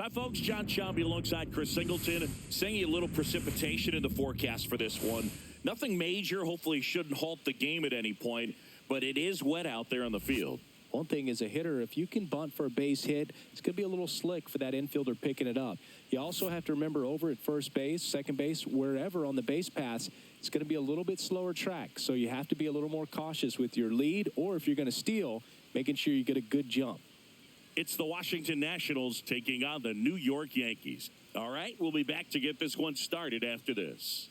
Hi, folks. John Chomby alongside Chris Singleton. Sending you a little precipitation in the forecast for this one. Nothing major. Hopefully shouldn't halt the game at any point. But it is wet out there on the field. One thing as a hitter, if you can bunt for a base hit, it's going to be a little slick for that infielder picking it up. You also have to remember over at first base, second base, wherever on the base paths, it's going to be a little bit slower track. So you have to be a little more cautious with your lead, or if you're going to steal, making sure you get a good jump. It's the Washington Nationals taking on the New York Yankees. All right, we'll be back to get this one started after this.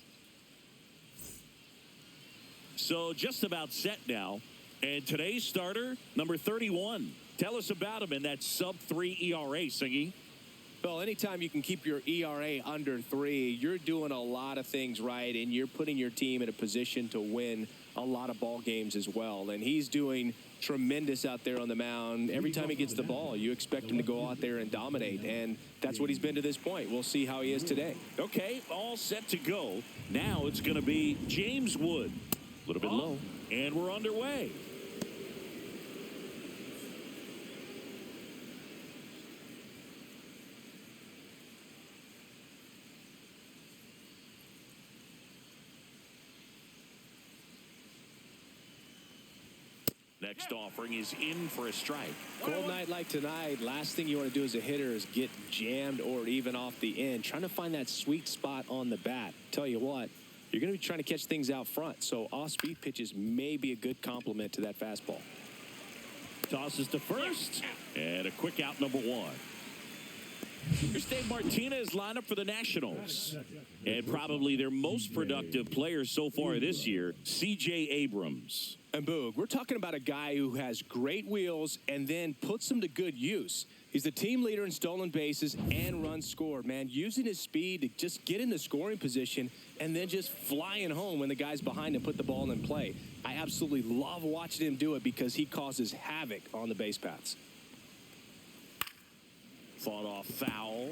So just about set now. And today's starter, number 31. Tell us about him in that sub-3 ERA, Singy. Well, anytime you can keep your ERA under 3, you're doing a lot of things right, and you're putting your team in a position to win a lot of ball games as well. And he's doing tremendous out there on the mound. Every time he gets the ball, you expect him to go out there and dominate, and that's what he's been to this point. We'll see how he is today. Okay, all set to go. Now it's going to be James Wood. A little bit low. And we're underway. Next offering is in for a strike. Cold night like tonight, last thing you want to do as a hitter is get jammed or even off the end. Trying to find that sweet spot on the bat. Tell you what, you're going to be trying to catch things out front, so off-speed pitches may be a good complement to that fastball. Tosses to first, and a quick out, number 1. Here's Dave Martinez lineup for the Nationals. And probably their most productive player so far this year, C.J. Abrams. And Boog, we're talking about a guy who has great wheels and then puts them to good use. He's the team leader in stolen bases and runs scored, man. Using his speed to just get in the scoring position and then just flying home when the guys behind him put the ball in play. I absolutely love watching him do it because he causes havoc on the base paths. Fought off foul.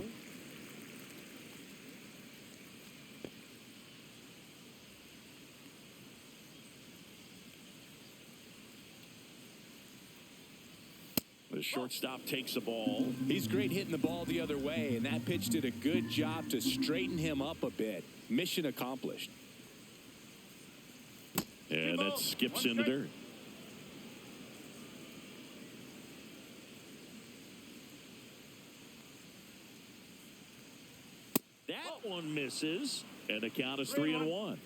The shortstop takes the ball. He's great hitting the ball the other way, and that pitch did a good job to straighten him up a bit. Mission accomplished. And that skips in the dirt. That one misses, and the count is 3-1.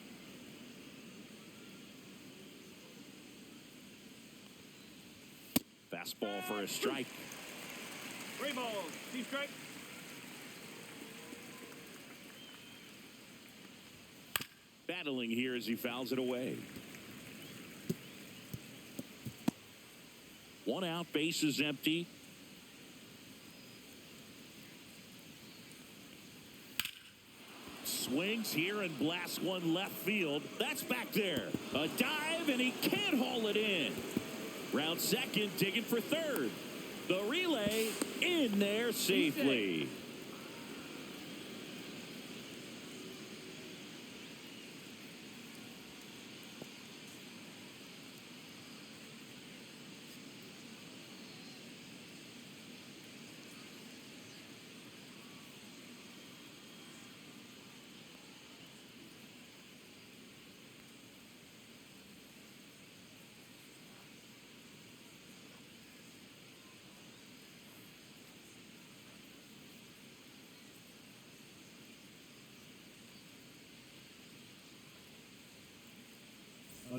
Fastball for a strike. 3 balls, 2 strikes. Battling here as he fouls it away. 1 out, base is empty. Swings here and blasts one left field. That's back there. A dive, and he can't haul it in. Round second, digging for third. The relay in there safely.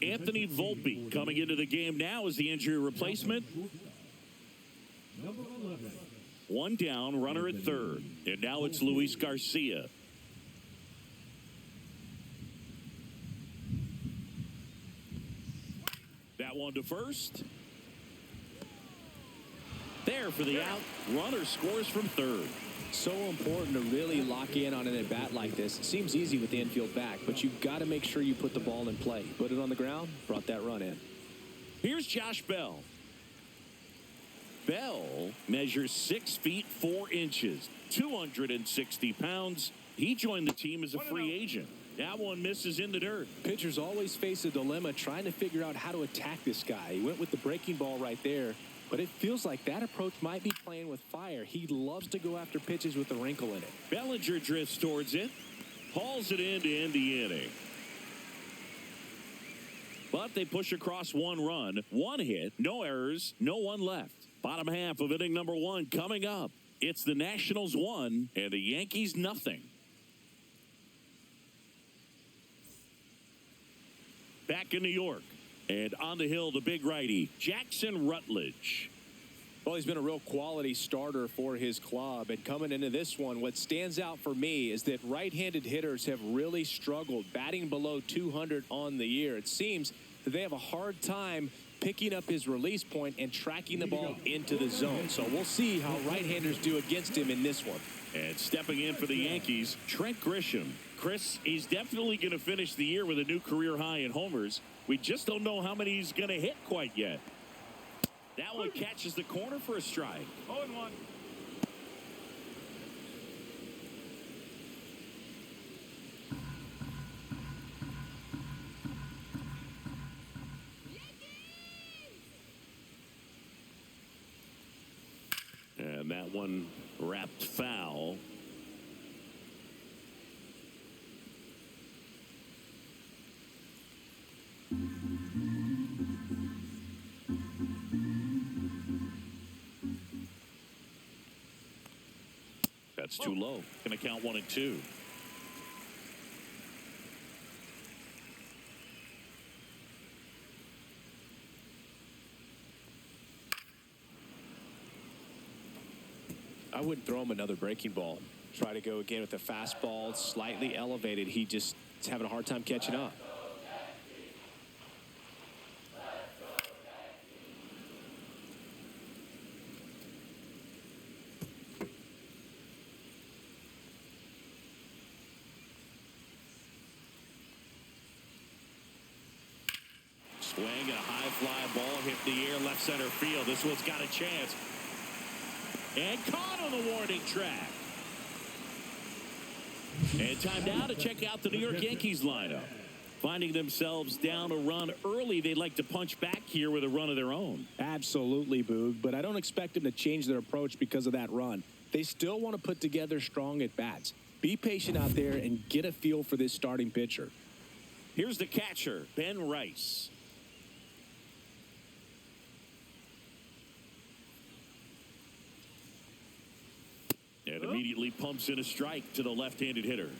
Anthony Volpe coming into the game now as the injury replacement. 1 down, runner at third. And now it's Luis Garcia. That one to first. There for the out. Runner scores from third. So important to really lock in on an at-bat like this. It seems easy with the infield back, but you've got to make sure you put the ball in play. Put it on the ground, brought that run in. Here's Josh Bell. Bell measures 6 feet 4 inches, 260 pounds. He joined the team as a free agent. That one misses in the dirt. Pitchers always face a dilemma trying to figure out how to attack this guy. He went with the breaking ball right there. But it feels like that approach might be playing with fire. He loves to go after pitches with a wrinkle in it. Bellinger drifts towards it. Hauls it in to end the inning. But they push across 1 run, 1 hit, no errors, no one left. Bottom half of inning number 1 coming up. It's the Nationals 1 and the Yankees nothing. Back in New York. And on the hill, the big righty, Jackson Rutledge. Well, he's been a real quality starter for his club. And coming into this one, what stands out for me is that right-handed hitters have really struggled, batting below 200 on the year. It seems that they have a hard time picking up his release point and tracking the ball into the zone. So we'll see how right-handers do against him in this one. And stepping in for the Yankees, Trent Grisham. Chris, he's definitely going to finish the year with a new career high in homers. We just don't know how many he's going to hit quite yet. That one catches the corner for a strike. 0-1. And that one wrapped foul. That's too low. Going to count 1 and 2. I wouldn't throw him another breaking ball. Try to go again with the fastball, slightly elevated. He just is having a hard time catching up. Swing and a high fly ball hit the air left center field. This one's got a chance. And caught on the warning track. And time now to check out the New York Yankees lineup. Finding themselves down a run early, they'd like to punch back here with a run of their own. Absolutely, Boog, but I don't expect them to change their approach because of that run. They still want to put together strong at-bats. Be patient out there and get a feel for this starting pitcher. Here's the catcher, Ben Rice. And immediately pumps in a strike to the left-handed hitter.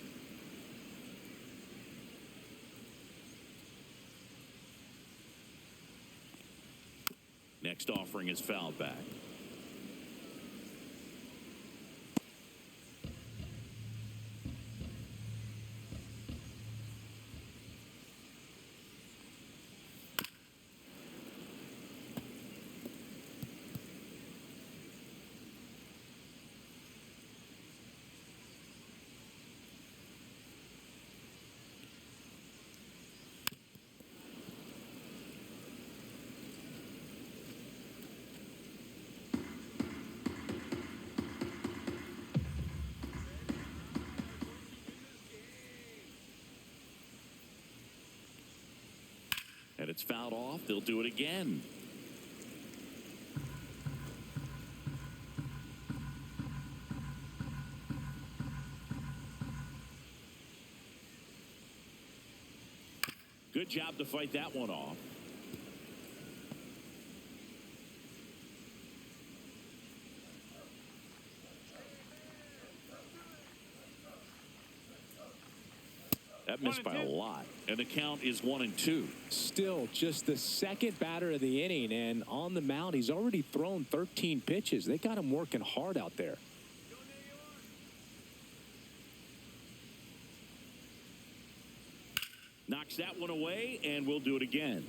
Next offering is fouled back. And it's fouled off. They'll do it again. Good job to fight that one off. That missed by a lot. And the count is 1 and 2. Still just the second batter of the inning, and on the mound, he's already thrown 13 pitches. They got him working hard out there. Knocks that one away, and we'll do it again.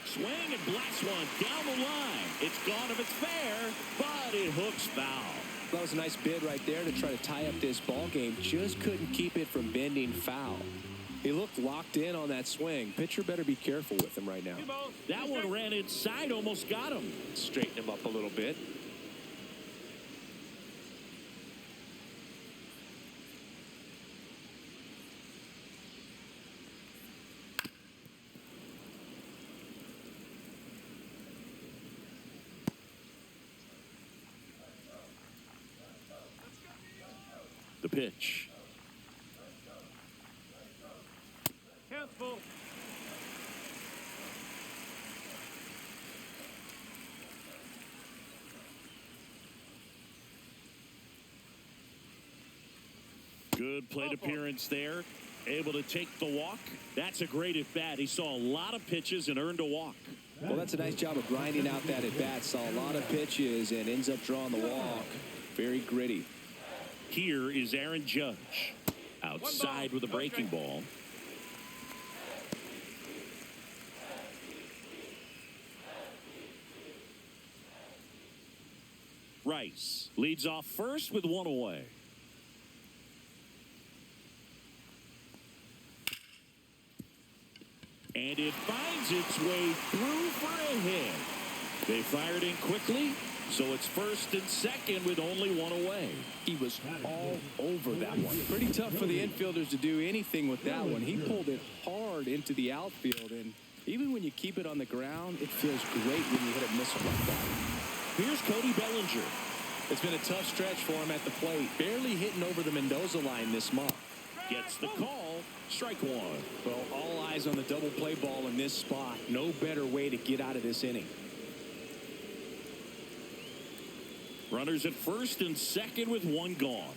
Swing and blasts one down the line. It's gone if it's fair, but it hooks foul. That was a nice bid right there to try to tie up this ball game. Just couldn't keep it from bending foul. He looked locked in on that swing. Pitcher better be careful with him right now. That one ran inside, almost got him. Straighten him up a little bit. pitch. Count's full. Good plate appearance there. Able to take the walk. That's a great at-bat. He saw a lot of pitches and earned a walk. Well, that's a nice job of grinding out that at-bat. Saw a lot of pitches and ends up drawing the walk. Very gritty. Here is Aaron Judge. Outside with a breaking ball. Rice leads off first with one away. And it finds its way through for a hit. They fired in quickly, so it's first and second with only one away. He was all over that one. Pretty tough for the infielders to do anything with that one. He pulled it hard into the outfield, and even when you keep it on the ground, it feels great when you hit a missile like that. Here's Cody Bellinger. It's been a tough stretch for him at the plate. Barely hitting over the Mendoza line this month. Gets the call. Strike one. Well, all eyes on the double play ball in this spot. No better way to get out of this inning. Runners at first and second with one gone.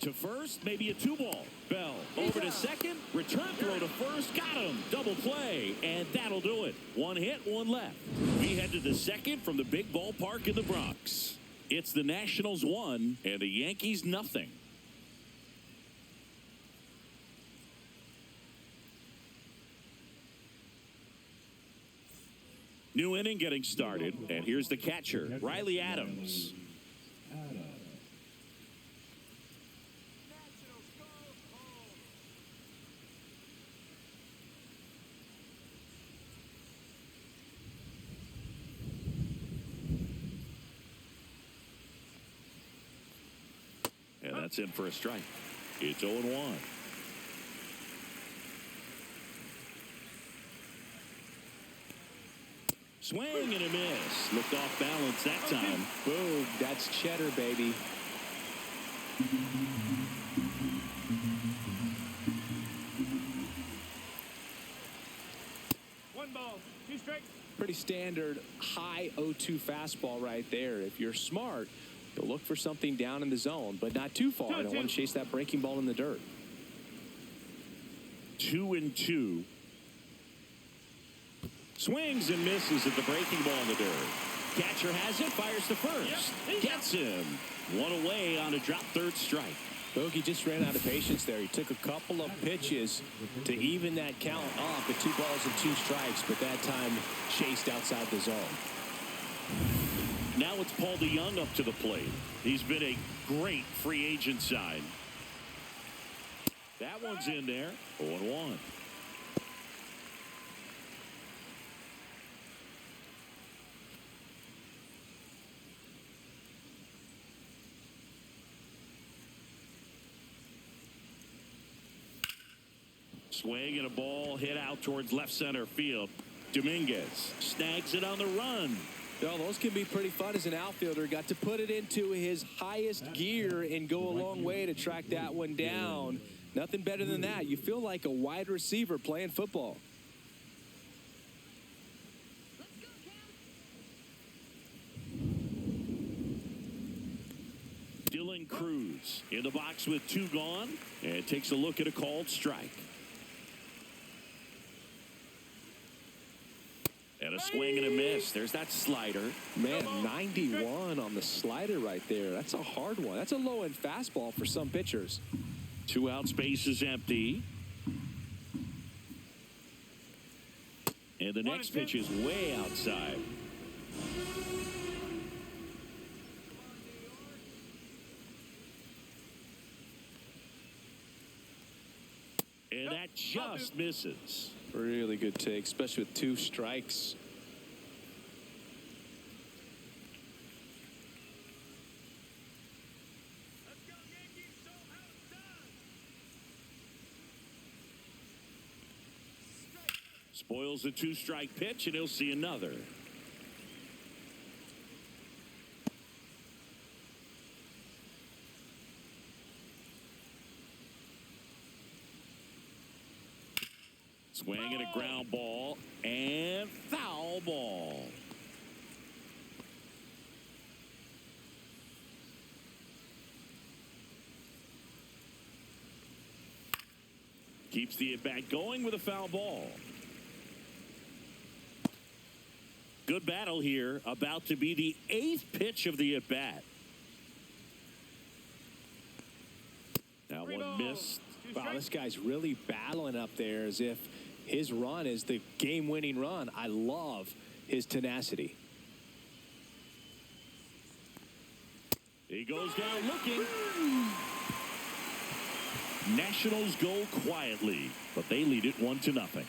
To first, maybe a two ball. Bell over to second. Return throw to first. Got him. Double play. And that'll do it. One hit, one left. We head to the second from the big ballpark in the Bronx. It's the Nationals 1 and the Yankees nothing. New inning getting started, and here's the catcher, Riley Adams. And that's in for a strike. It's 0-1. Swing and a miss. Looked off balance that time. Boom. That's cheddar, baby. One ball, two strikes. Pretty standard high 0-2 fastball right there. If you're smart, you'll look for something down in the zone, but not too far. Don't want to chase that breaking ball in the dirt. 2-2. Swings and misses at the breaking ball in the dirt. Catcher has it, fires to first. Gets him. One away on a drop third strike. Bogey just ran out of patience there. He took a couple of pitches to even that count off at 2 balls and 2 strikes, but that time chased outside the zone. Now it's Paul DeYoung up to the plate. He's been a great free agent sign. That one's in there. 0-1. Swing and a ball hit out towards left center field. Dominguez snags it on the run. Well, those can be pretty fun as an outfielder. Got to put it into his highest gear and go a long way to track that one down. Nothing better than that. You feel like a wide receiver playing football. Dylan Cruz in the box with 2 gone and takes a look at a called strike. And a swing and a miss. There's that slider. Man, 91 on the slider right there. That's a hard one. That's a low-end fastball for some pitchers. 2 out, space is empty. And the next pitch is way outside. And that just misses. Really good take, especially with 2 strikes. Let's go, Yankees. So outdone. Spoils the 2-strike pitch, and he'll see another. Swing and a ground ball and foul ball. Keeps the at-bat going with a foul ball. Good battle here. About to be the 8th pitch of the at-bat. That one missed. Wow, this guy's really battling up there as if his run is the game-winning run. I love his tenacity. He goes down looking. Nationals go quietly, but they lead it 1-0.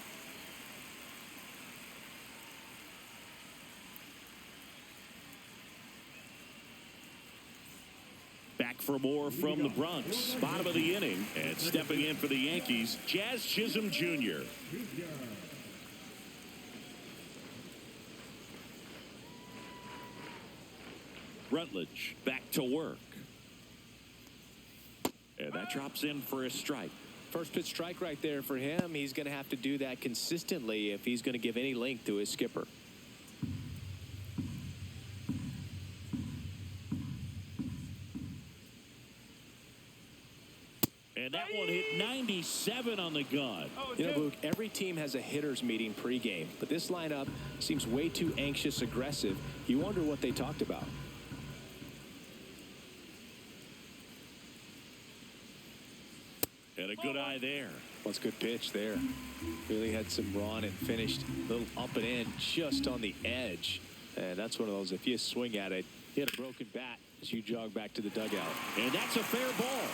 Back for more from the Bronx. Bottom of the inning. And stepping in for the Yankees, Jazz Chisholm Jr. Rutledge back to work. And that drops in for a strike. First pitch strike right there for him. He's going to have to do that consistently if he's going to give any length to his skipper. And that one hit 97 on the gun. You know, Luke, every team has a hitters meeting pregame, but this lineup seems way too anxious, aggressive. You wonder what they talked about. And a good eye there. What's a good pitch there. Really had some run and finished a little up and in just on the edge. And that's one of those, if you swing at it, hit a broken bat as you jog back to the dugout. And that's a fair ball.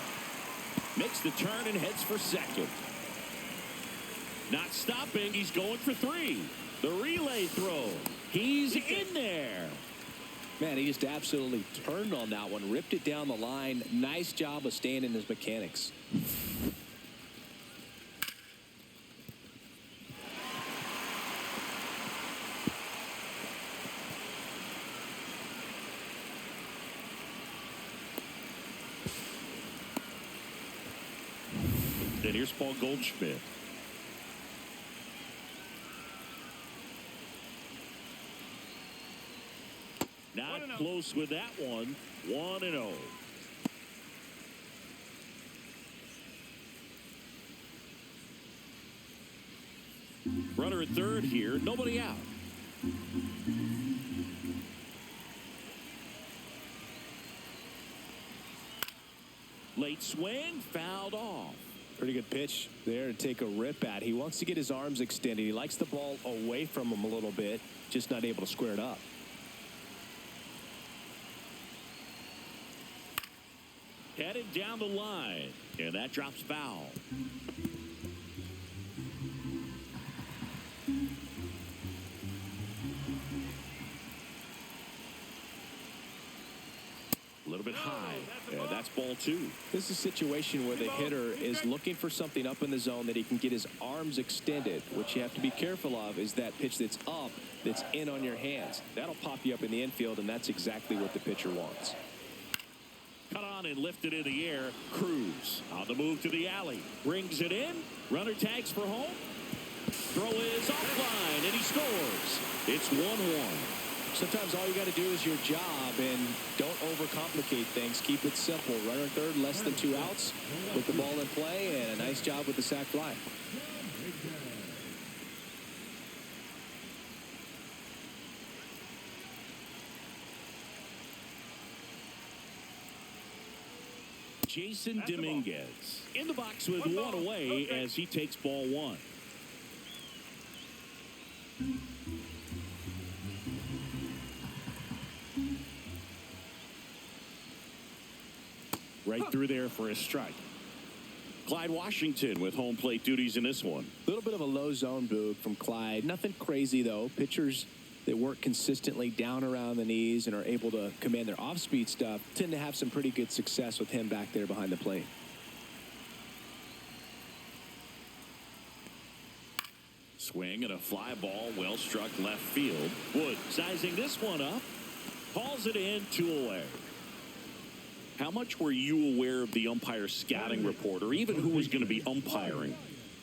Makes the turn and heads for second. Not stopping. He's going for 3. The relay throw. He's in there. Man, he just absolutely turned on that one. Ripped it down the line. Nice job of staying in his mechanics. And here's Paul Goldschmidt. Not close with that one. 1-0. Runner at third here. Nobody out. Late swing. Fouled off. Pretty good pitch there to take a rip at. He wants to get his arms extended. He likes the ball away from him a little bit. Just not able to square it up. Headed down the line. And that drops foul. A little bit high. And that's ball 2. This is a situation where the hitter is looking for something up in the zone that he can get his arms extended. What you have to be careful of is that pitch that's up, that's in on your hands. That'll pop you up in the infield, and that's exactly what the pitcher wants. Cut on and lifted in the air. Cruz on the move to the alley. Brings it in. Runner tags for home. Throw is offline, and he scores. It's 1-1. Sometimes all you got to do is your job, and don't overcomplicate things. Keep it simple. Runner third, less than 2 outs. Put the ball in play, and a nice job with the sac fly. Jason Dominguez in the box with one away as he takes ball 1. Right through there for a strike. Clyde Washington with home plate duties in this one. A little bit of a low zone boog from Clyde. Nothing crazy, though. Pitchers that work consistently down around the knees and are able to command their off-speed stuff tend to have some pretty good success with him back there behind the plate. Swing and a fly ball well struck left field. Wood sizing this one up. Calls it in, 2 away. How much were you aware of the umpire scouting report or even who was going to be umpiring?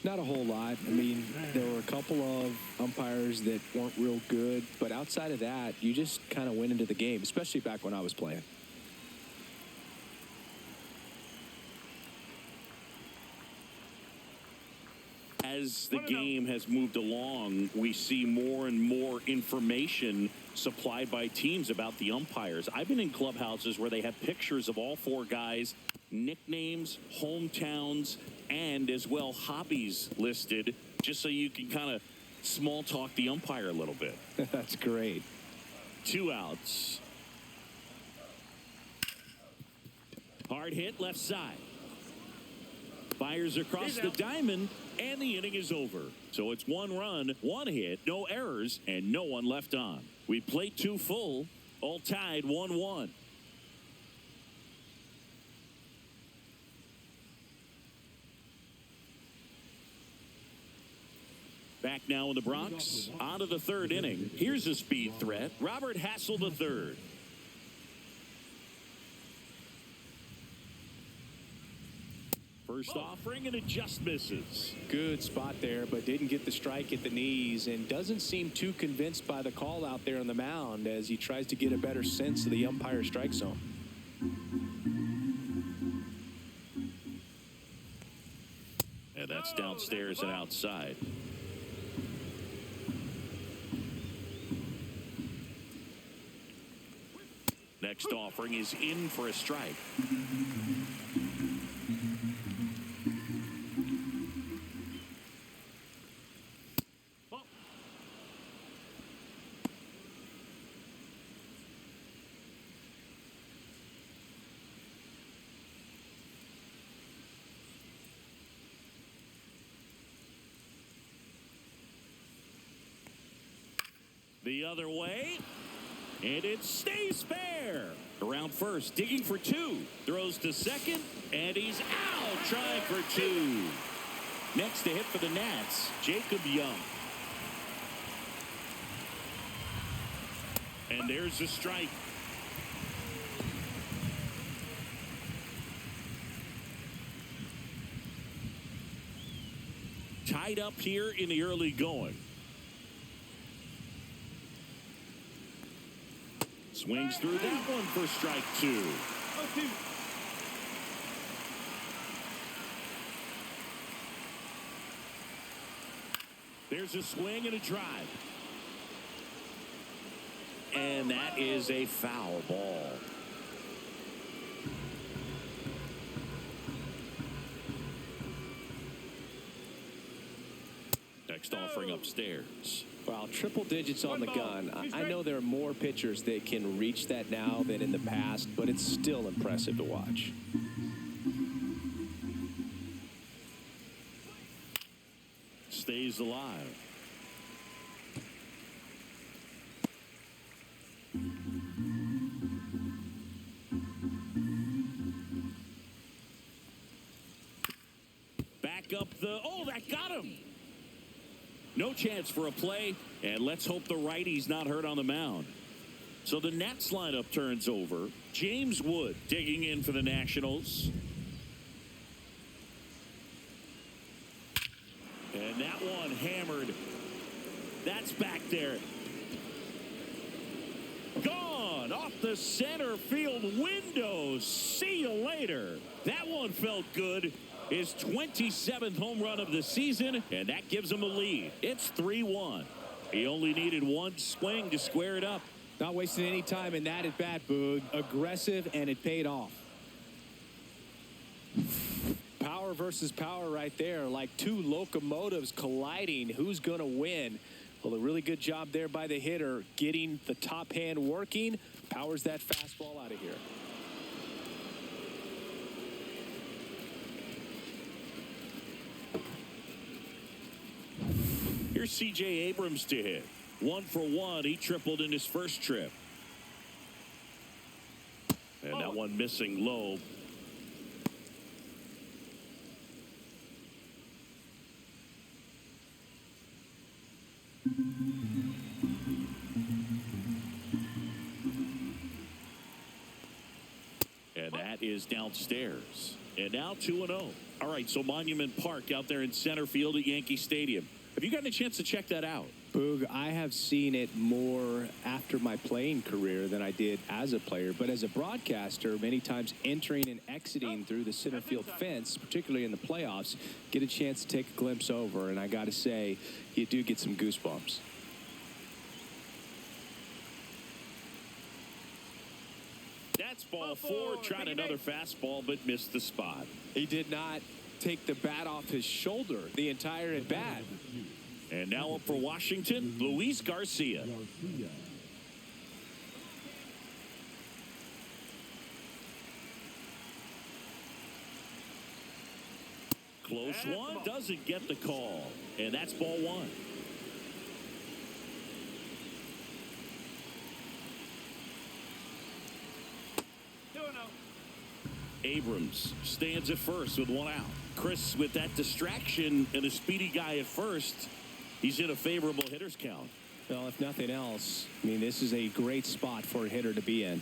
Not a whole lot. I mean, there were a couple of umpires that weren't real good, but outside of that, you just kind of went into the game, especially back when I was playing. As the game has moved along, we see more and more information supplied by teams about the umpires. I've been in clubhouses where they have pictures of all four guys, nicknames, hometowns, and as well hobbies listed, just so you can kind of small talk the umpire a little bit. That's great. 2 outs. Hard hit left side. Fires across the diamond, and the inning is over. So it's 1 run, 1 hit, no errors, and no one left on. We played 2 full, all tied 1-1. Back now in the Bronx, on to the 3rd inning. Here's a speed threat, Robert Hassel III. First offering, and it just misses. Good spot there, but didn't get the strike at the knees, and doesn't seem too convinced by the call out there on the mound as he tries to get a better sense of the umpire strike zone. And that's downstairs and outside. Next offering is in for a strike. The other way, and it stays fair. Around first, digging for 2. Throws to second, and he's out, trying for 2. Next to hit for the Nats, Jacob Young. And there's a strike. Tied up here in the early going. Swings through that one for strike 2. There's a swing and a drive. And that is a foul ball. Next offering upstairs. Wow, triple digits on the gun. I know there are more pitchers that can reach that now than in the past, but it's still impressive to watch. Stays alive. Back up the, oh, that got him. No chance for a play, and let's hope the righty's not hurt on the mound. So the Nats lineup turns over. James Wood digging in for the Nationals. And that one hammered. That's back there. Gone off the center field window. See you later. That one felt good. His 27th home run of the season, and that gives him a lead. It's 3-1. He only needed 1 swing to square it up. Not wasting any time in that at bat, Boog. Aggressive, and it paid off. Power versus power right there, like 2 locomotives colliding. Who's going to win? Well, a really good job there by the hitter, getting the top hand working. Powers that fastball out of here. Here's C.J. Abrams to hit. 1 for 1. He tripled in his first trip. And that one missing low. And that is downstairs. And now 2-0. All right, so Monument Park out there in center field at Yankee Stadium. Have you gotten a chance to check that out? Boog, I have seen it more after my playing career than I did as a player. But as a broadcaster, many times entering and exiting through the center field fence, particularly in the playoffs, get a chance to take a glimpse over. And I got to say, you do get some goosebumps. That's ball four. Tried another fastball, but missed the spot. He did not take the bat off his shoulder the entire at bat. And now up for Washington, Luis Garcia. Close one, doesn't get the call. And that's ball one. Abrams stands at first with one out. Chris, with that distraction and a speedy guy at first, he's in a favorable hitter's count. Well, if nothing else, I mean, this is a great spot for a hitter to be in.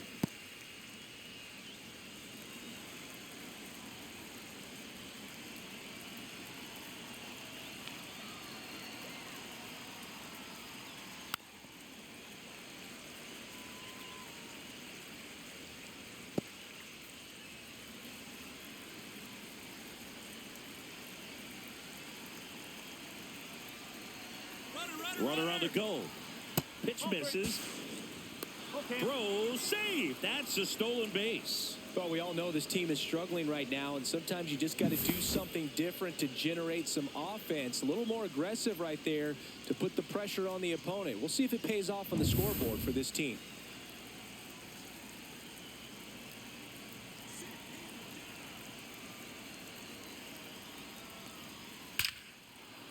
Runner on the go. Pitch misses. Throw, save. That's a stolen base. Well, we all know this team is struggling right now, and sometimes you just got to do something different to generate some offense. A little more aggressive right there to put the pressure on the opponent. We'll see if it pays off on the scoreboard for this team.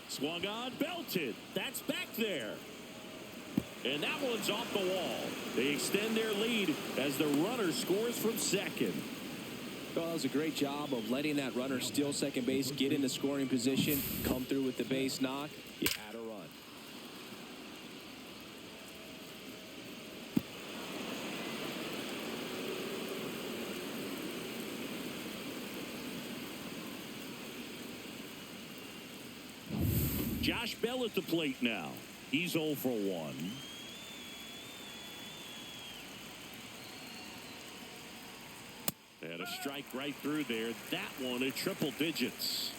Swung on, belted. That's back there. And that one's off the wall. They extend their lead as the runner scores from second. Well, that was a great job of letting that runner steal second base, get into scoring position, come through with the base knock. You had a run. Josh Bell at the plate now. He's 0 for 1. And a strike right through there. That one at triple digits.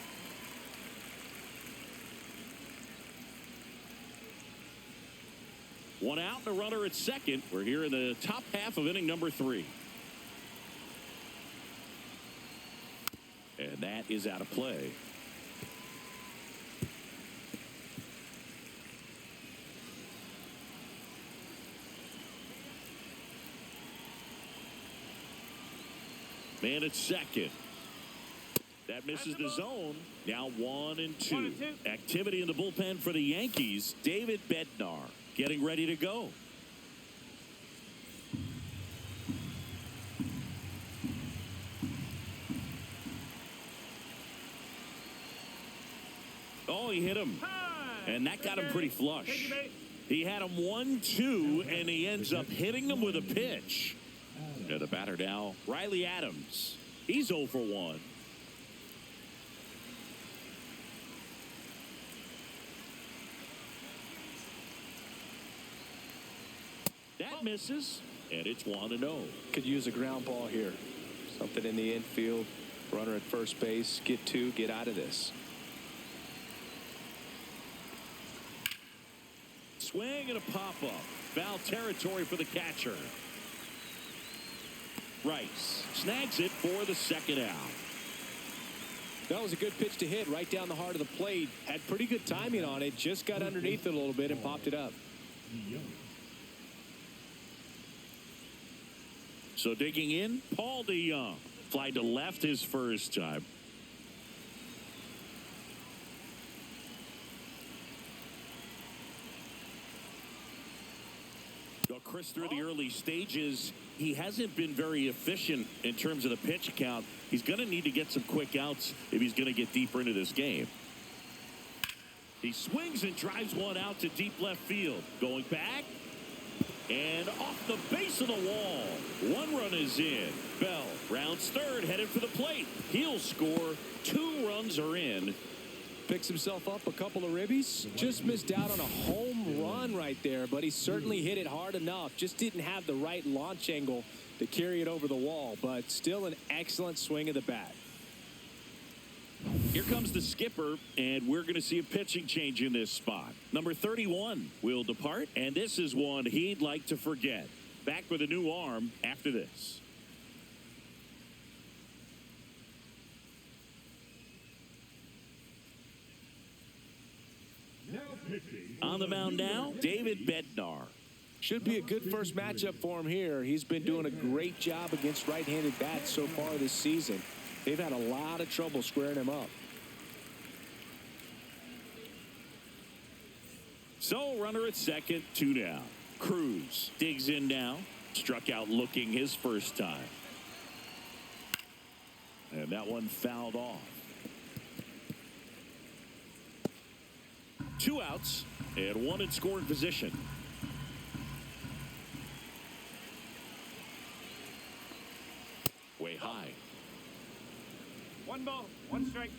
One out and a runner at second. We're here in the top half of inning number 3. And that is out of play. Man at second. That misses the zone. Now 1 and 2. Activity in the bullpen for the Yankees. David Bednar getting ready to go. Oh, he hit him. And that got him pretty flush. He had him 1-2, and he ends up hitting him with a pitch. And the batter now, Riley Adams. He's 0 for 1. That misses, and it's 1-0. Could use a ground ball here. Something in the infield. Runner at first base. Get 2, get out of this. Swing and a pop-up. Foul territory for the catcher. Rice snags it for the second out. That was a good pitch to hit right down the heart of the plate. Had pretty good timing on it. Just got underneath it a little bit and popped it up. So digging in, Paul DeYoung. Fly to left his first time. Well, Chris, through the early stages, he hasn't been very efficient in terms of the pitch count. He's going to need to get some quick outs if he's going to get deeper into this game. He swings and drives one out to deep left field. Going back. And off the base of the wall. One run is in. Bell rounds third, headed for the plate. He'll score. 2 runs are in. Picks himself up a couple of ribbies. Just missed out on a home run right there, but he certainly hit it hard enough. Just didn't have the right launch angle to carry it over the wall, but still an excellent swing of the bat. Here comes the skipper, and we're going to see a pitching change in this spot. Number 31 will depart, and this is one he'd like to forget. Back with a new arm after this. On the mound now, David Bednar. Should be a good first matchup for him here. He's been doing a great job against right-handed bats so far this season. They've had a lot of trouble squaring him up. So, runner at second, 2 down. Cruz digs in now. Struck out looking his first time. And that one fouled off. 2 outs and 1 in scoring position. Way high. 1 ball, 1 strike.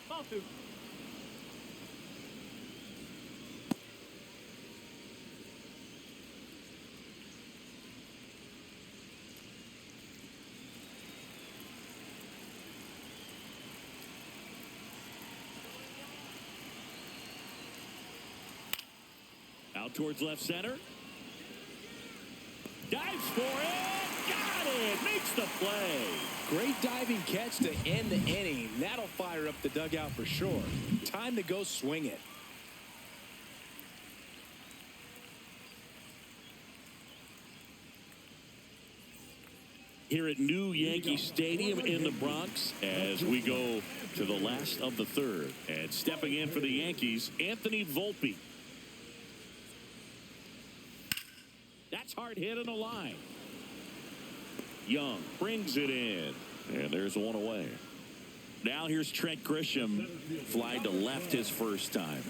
Ball 2. Out towards left center. Dives for it. Got it. Makes the play. Great diving catch to end the inning. That'll fire up the dugout for sure. Time to go swing it. Here at New Yankee Stadium in the Bronx as we go to the last of the third. And stepping in for the Yankees, Anthony Volpe. That's hard hit on the line. Young brings it in. And there's one away. Now here's Trent Grisham. Fly to left his first time.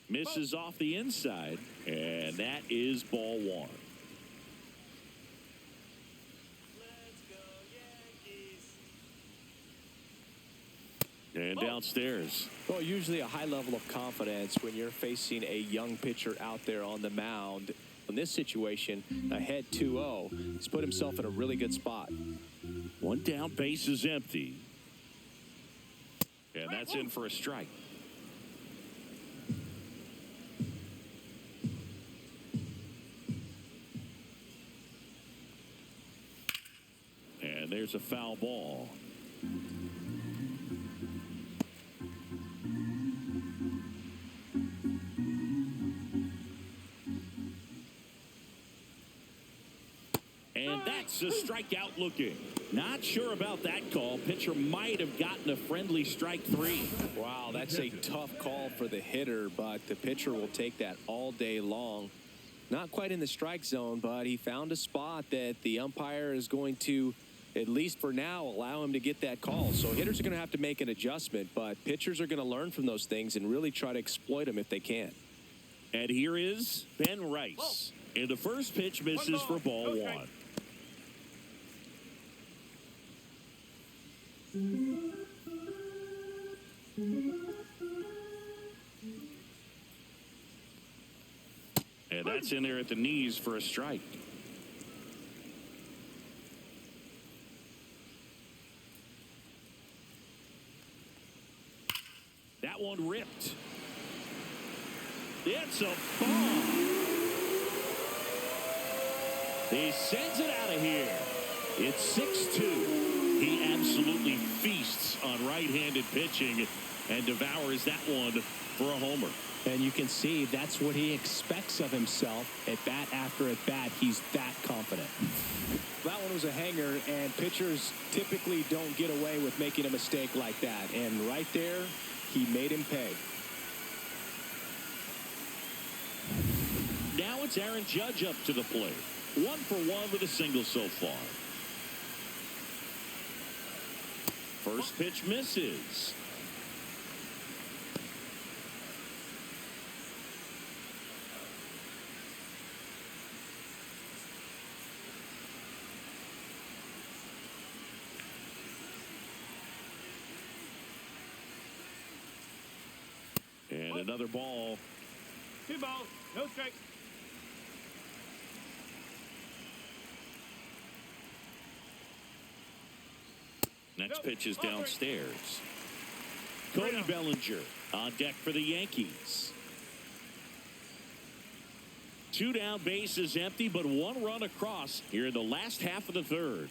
Misses off the inside. And that is ball 1. And downstairs. Well, usually a high level of confidence when you're facing a young pitcher out there on the mound. In this situation, ahead 2-0, he's put himself in a really good spot. 1 down, base is empty. And that's in for a strike. And there's a foul ball. And that's a strikeout looking. Not sure about that call. Pitcher might have gotten a friendly strike 3. Wow, that's a tough call for the hitter, but the pitcher will take that all day long. Not quite in the strike zone, but he found a spot that the umpire is going to, at least for now, allow him to get that call. So hitters are going to have to make an adjustment, but pitchers are going to learn from those things and really try to exploit them if they can. And here is Ben Rice. And the first pitch misses for ball 1. And that's in there at the knees for a strike. That one ripped. It's a bomb. He sends it out of here. It's 6-2. He absolutely feasts on right-handed pitching and devours that one for a homer. And you can see that's what he expects of himself at bat after at bat. He's that confident. That one was a hanger, and pitchers typically don't get away with making a mistake like that. And right there, he made him pay. Now it's Aaron Judge up to the plate. 1 for 1 with a single so far. First pitch misses. And another ball. 2 balls, no strikes. Next pitch is downstairs. Cody Bellinger on deck for the Yankees. 2 down, bases empty, but 1 run across here in the last half of the third.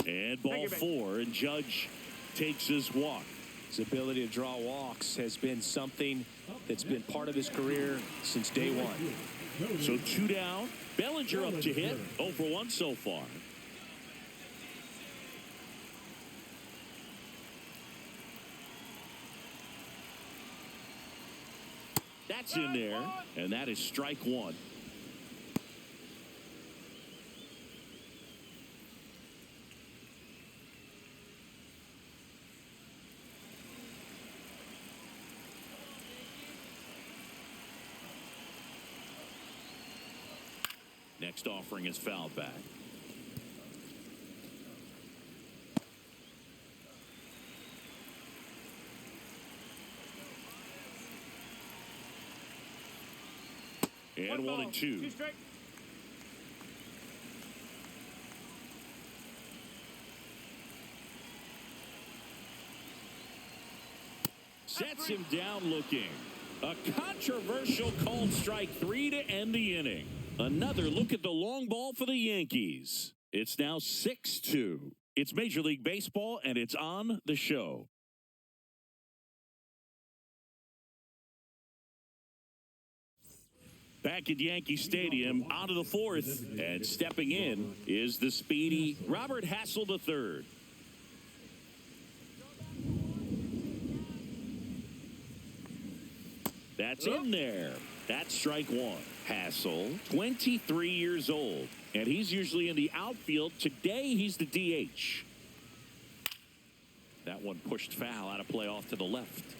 And ball 4, and Judge takes his walk. His ability to draw walks has been something that's been part of his career since day one. So 2 down. Bellinger up to hit. 0 for 1 so far. That's in there, and that is strike 1. Next offering is fouled back. And 1 and 2. 2 strikes. Sets him down looking. A controversial called strike 3 to end the inning. Another look at the long ball for the Yankees. It's now 6-2. It's Major League Baseball, and it's on the show. Back at Yankee Stadium, out of the 4th, and stepping in is the speedy Robert Hassel III. That's in there. That's strike 1. Hassel, 23 years old, and he's usually in the outfield. Today, he's the DH. That one pushed foul out of play off to the left.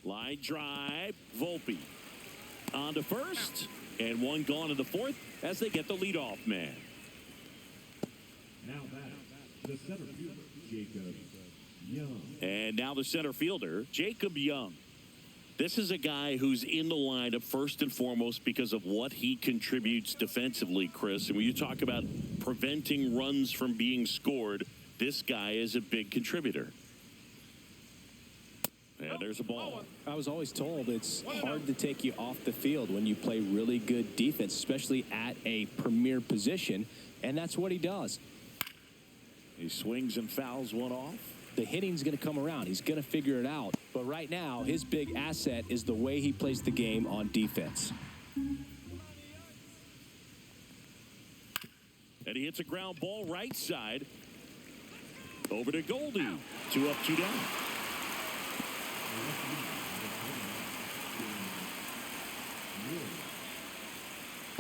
Line drive, Volpe on to first, and 1 gone in the 4th as they get the leadoff man. Now back, the center fielder, Jacob Young. And now the center fielder, Jacob Young. This is a guy who's in the lineup first and foremost because of what he contributes defensively, Chris. And when you talk about preventing runs from being scored, this guy is a big contributor. And there's a ball. I was always told it's hard to take you off the field when you play really good defense, especially at a premier position, and that's what he does. He swings and fouls 1 off. The hitting's going to come around. He's going to figure it out. But right now, his big asset is the way he plays the game on defense. And he hits a ground ball right side. Over to Goldie. 2 up, 2 down.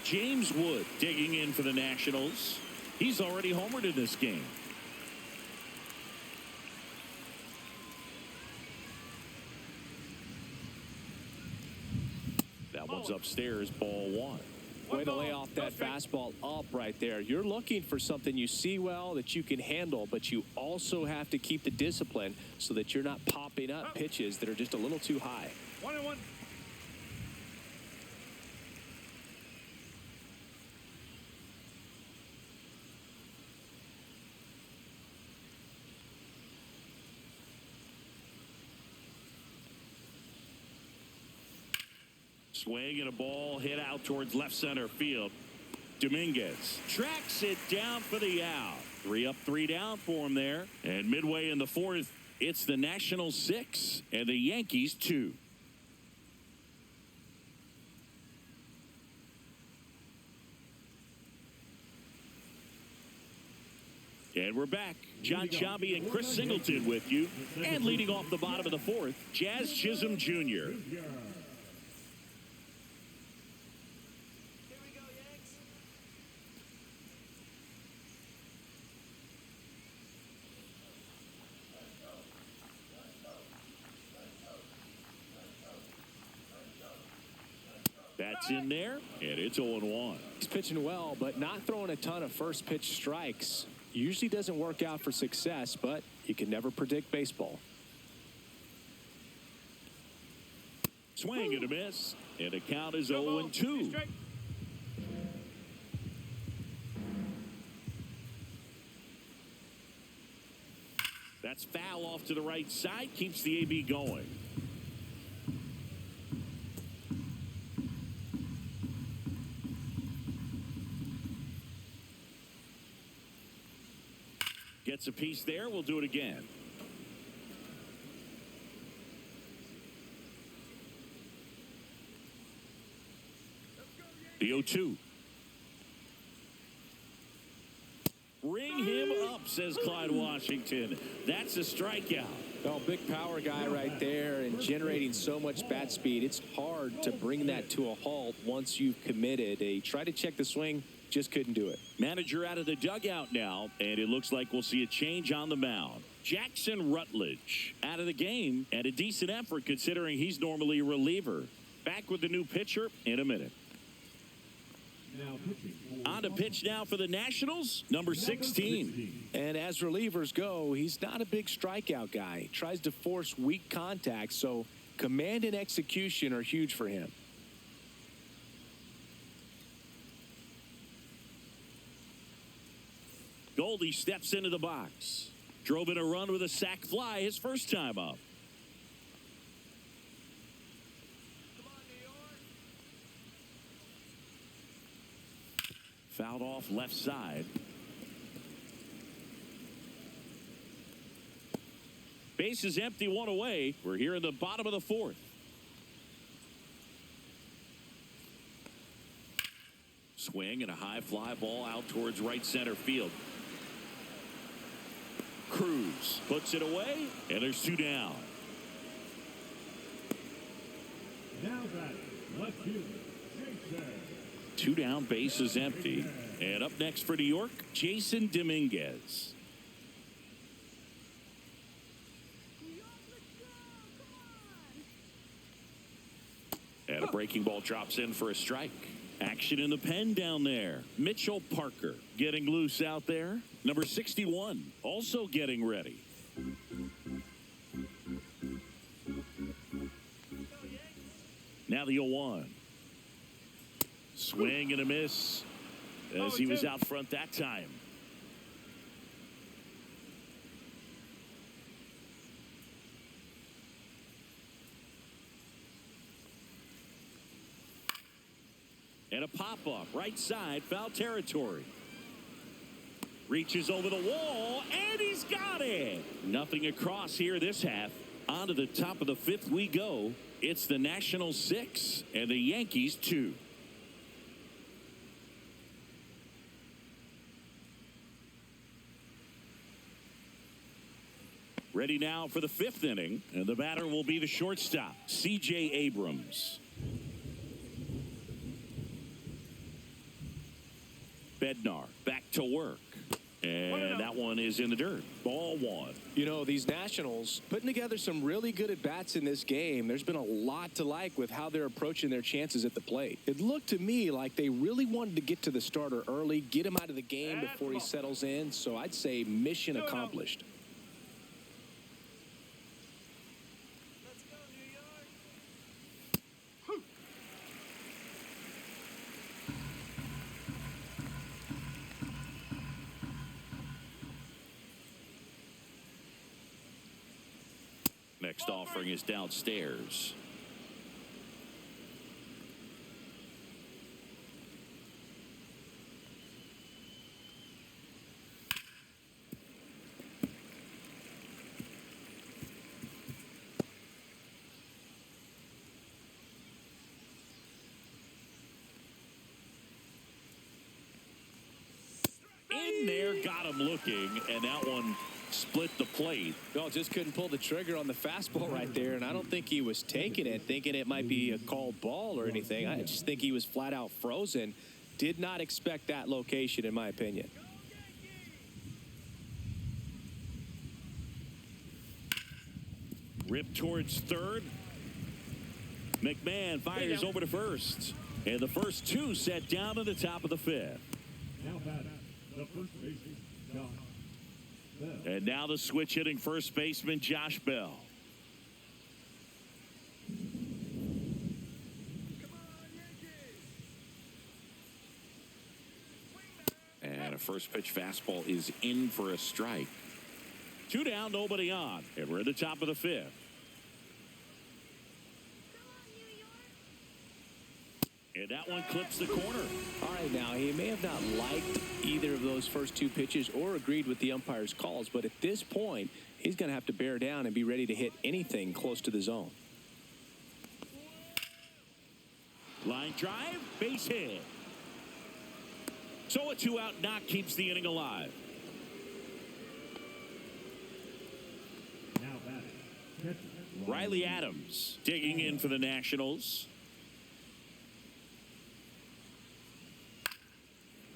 James Wood digging in for the Nationals. He's already homered in this game. That one's upstairs, ball 1. Way to lay off that fastball up right there. You're looking for something you see well that you can handle, but you also have to keep the discipline so that you're not popping up pitches that are just a little too high. 1-1. Swing and a ball hit out towards left center field. Dominguez tracks it down for the out. 3 up, 3 down for him there. And midway in the fourth, it's the Nationals 6 and the Yankees 2. And we're back. John Chavi and Chris Singleton with you. And leading off the bottom of the fourth, Jazz Chisholm Jr. That's in there, and it's 0-1. He's pitching well, but not throwing a ton of first pitch strikes. Usually doesn't work out for success, but you can never predict baseball. Swing and a miss, and the count is 0-2. That's foul off to the right side, keeps the AB going. Gets a piece there. We'll do it again. The 0-2. Ring him up, says Clyde Washington. That's a strikeout. Well, big power guy right there and generating so much bat speed. It's hard to bring that to a halt once you've committed. They tried to check the swing, just couldn't do it. Manager out of the dugout now, and it looks like we'll see a change on the mound. Jackson Rutledge out of the game, and a decent effort considering he's normally a reliever. Back with the new pitcher in a minute. On to pitch now for the Nationals, number 16. And as relievers go, he's not a big strikeout guy. He tries to force weak contact, so command and execution are huge for him. Goldie steps into the box. Drove in a run with a sac fly his first time up. Fouled off left side. Base is empty, 1 away. We're here in the bottom of the fourth. Swing and a high fly ball out towards right center field. Cruz puts it away, and there's 2 down. Now back, left fielder, Jason. 2 down, base is empty. And up next for New York, Jason Dominguez. And a breaking ball drops in for a strike. Action in the pen down there. Mitchell Parker getting loose out there. Number 61 also getting ready. Now the 0-1. Swing and a miss as he was out front that time. And a pop-up, right side, foul territory. Reaches over the wall, and he's got it. Nothing across here this half. On to the top of the fifth we go. It's the Nationals 6 and the Yankees 2. Ready now for the 5th inning, and the batter will be the shortstop, C.J. Abrams. Bednar back to work. And that one is in the dirt. Ball 1. You know, these Nationals putting together some really good at-bats in this game. There's been a lot to like with how they're approaching their chances at the plate. It looked to me like they really wanted to get to the starter early, get him out of the game before he settles in. So I'd say mission accomplished. Next offering is downstairs. got him looking, and that one split the plate. Well, just couldn't pull the trigger on the fastball right there, and I don't think he was taking it, thinking it might be a called ball or anything. I just think he was flat out frozen. Did not expect that location, in my opinion. Ripped towards third. McMahon fires over to first. And the first two set down at the top of the fifth. Now batting, the first baseman, Josh Bell. And now the switch hitting first baseman, Josh Bell. And a first pitch fastball is in for a strike. 2 down, nobody on. And we're at the top of the fifth. And that one clips the corner. All right, now, he may have not liked either of those first two pitches or agreed with the umpire's calls, but at this point, he's going to have to bear down and be ready to hit anything close to the zone. Line drive, base hit. So a 2-out knock keeps the inning alive. Now batting, catcher, Riley Adams digging in for the Nationals.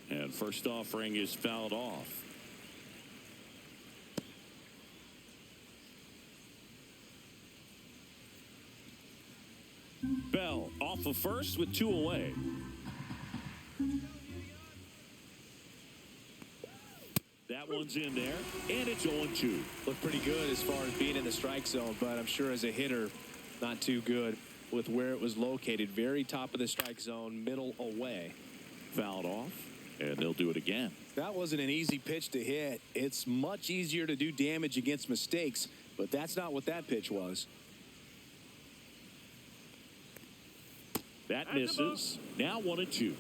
And first offering is fouled off. Bell off of first with 2 away. That one's in there, and it's 0-2. Looked pretty good as far as being in the strike zone, but I'm sure as a hitter, not too good with where it was located. Very top of the strike zone, middle away. Fouled off, and they'll do it again. That wasn't an easy pitch to hit. It's much easier to do damage against mistakes, but that's not what that pitch was. That misses. Now 1-2.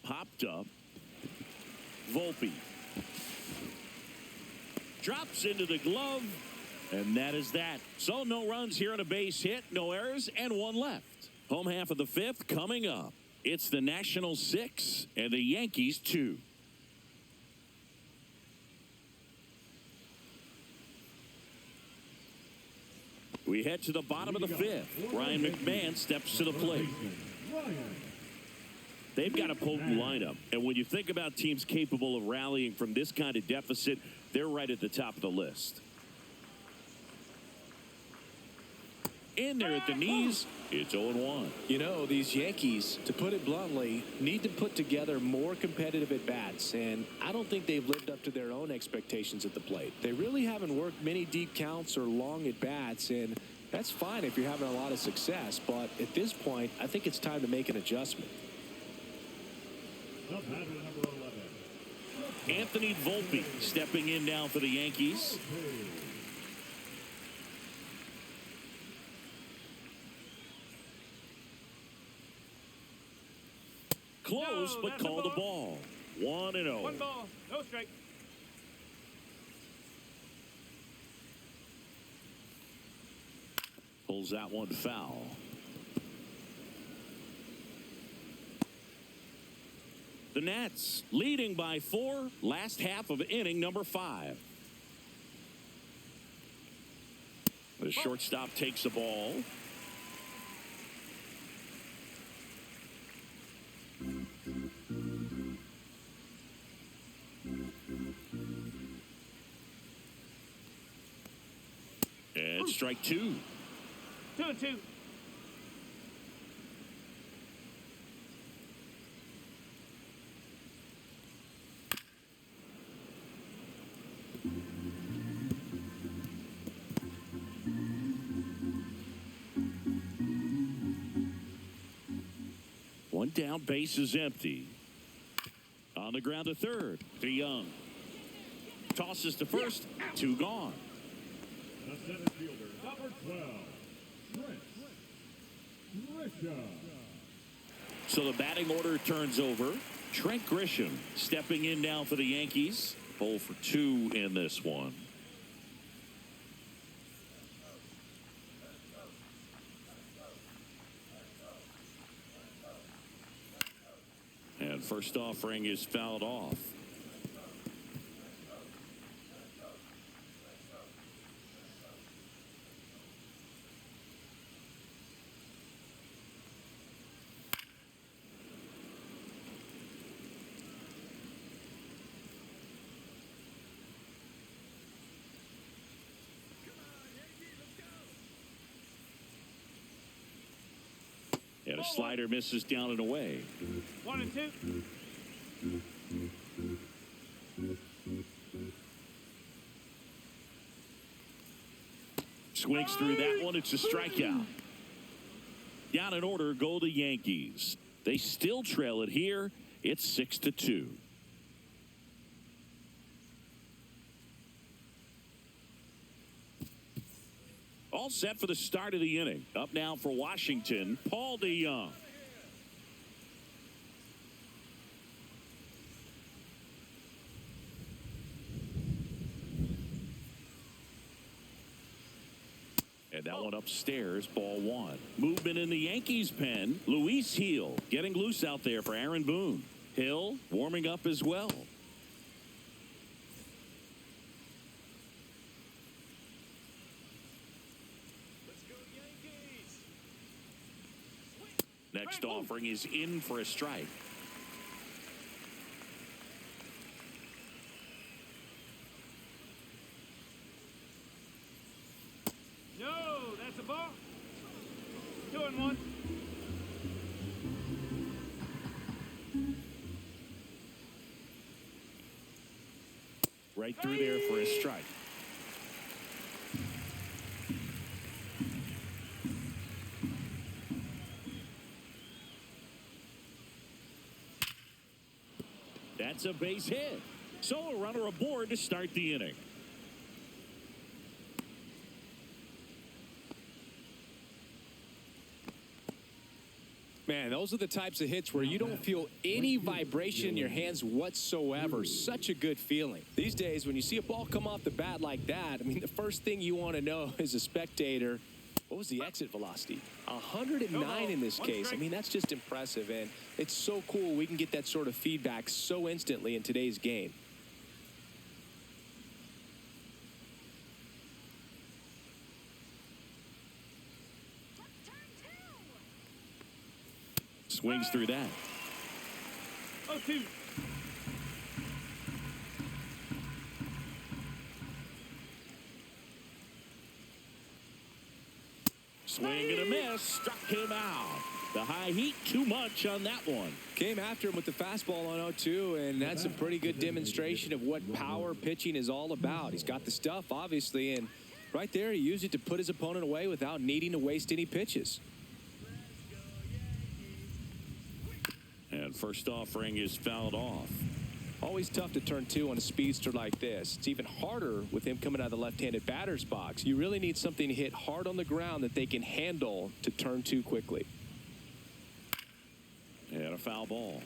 Popped up. Volpe drops into the glove, and that is that. So no runs here on a base hit, no errors, and 1 left. Home half of the fifth coming up. It's the Nationals 6 and the Yankees 2. We head to the bottom of the fifth. Ryan McMahon steps to the plate. They've got a potent lineup, and when you think about teams capable of rallying from this kind of deficit, they're right at the top of the list. In there at the knees, it's 0-1. You know, these Yankees, to put it bluntly, need to put together more competitive at-bats, and I don't think they've lived up to their own expectations at the plate. They really haven't worked many deep counts or long at-bats, and that's fine if you're having a lot of success, but at this point, I think it's time to make an adjustment. the batter number 11. Anthony Volpe stepping in now for the Yankees. Close, but called a ball. 1-0. 1 ball, no strike. Pulls that one foul. The Nats leading by 4, last half of inning number 5. The shortstop takes the ball. And strike 2. 2-2. One down, base is empty. On the ground to third. DeYoung tosses to first. 2 gone. The center fielder, number 12, Trent Grisham. So the batting order turns over. Trent Grisham stepping in now for the Yankees. 0 for 2 in this one. And first offering is fouled off. And a slider misses down and away. 1 and 2. Swings through that one. It's a strikeout. Down in order go the Yankees. They still trail it here. It's 6-2. All set for the start of the inning. Up now for Washington, Paul DeYoung. And that one upstairs, ball 1. Movement in the Yankees pen. Luis Hill getting loose out there for Aaron Boone. Hill warming up as well. Next offering is in for a strike. No, that's a ball. 2 and 1. Right through there for a strike. That's a base hit. So a runner aboard to start the inning. Man, those are the types of hits where you don't feel any vibration in your hands whatsoever. Such a good feeling. These days, when you see a ball come off the bat like that, I mean, the first thing you want to know as a spectator, what was the exit velocity? 109 in this case. I mean, that's just impressive, and it's so cool we can get that sort of feedback so instantly in today's game. Swings through that. 0-2. Swing and a miss. Struck him out. The high heat, too much on that one. Came after him with the fastball on 0-2, and that's a pretty good demonstration of what power pitching is all about. He's got the stuff, obviously, and right there he used it to put his opponent away without needing to waste any pitches. And first offering is fouled off. Always tough to turn 2 on a speedster like this. It's even harder with him coming out of the left-handed batter's box. You really need something to hit hard on the ground that they can handle to turn 2 quickly. And a foul ball.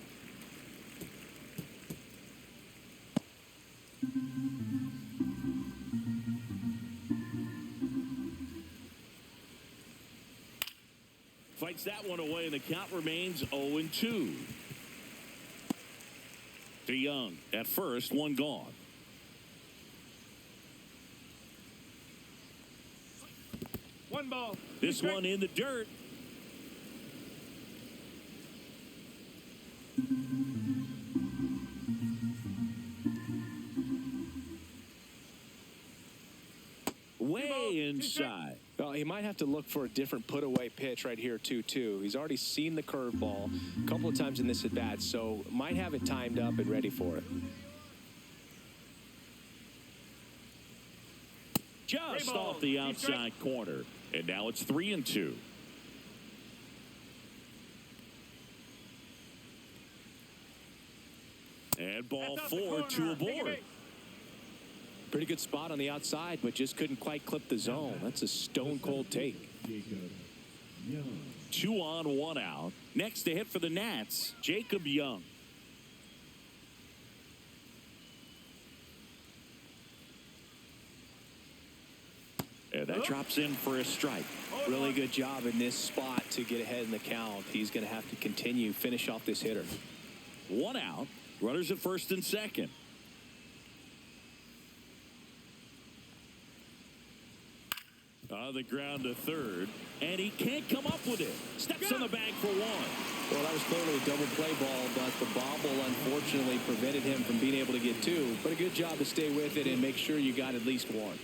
Fights that one away, and the count remains 0-2. DeYoung at first, one gone. One ball. This one in the dirt. Way inside. Well, he might have to look for a different put-away pitch right here, 2-2. He's already seen the curveball a couple of times in this at-bat, so might have it timed up and ready for it. Just off the outside corner. And now it's 3-2. And ball 4, 2 aboard. Pretty good spot on the outside, but just couldn't quite clip the zone. That's a stone-cold take. 2 on, 1 out. Next to hit for the Nats, Jacob Young. And that drops in for a strike. Really good job in this spot to get ahead in the count. He's going to have to continue, finish off this hitter. One out. Runners at first and second. On the ground to third, and he can't come up with it. Steps on the bag for one. Well, that was clearly a double play ball, but the bobble unfortunately prevented him from being able to get two. But a good job to stay with it and make sure you got at least one.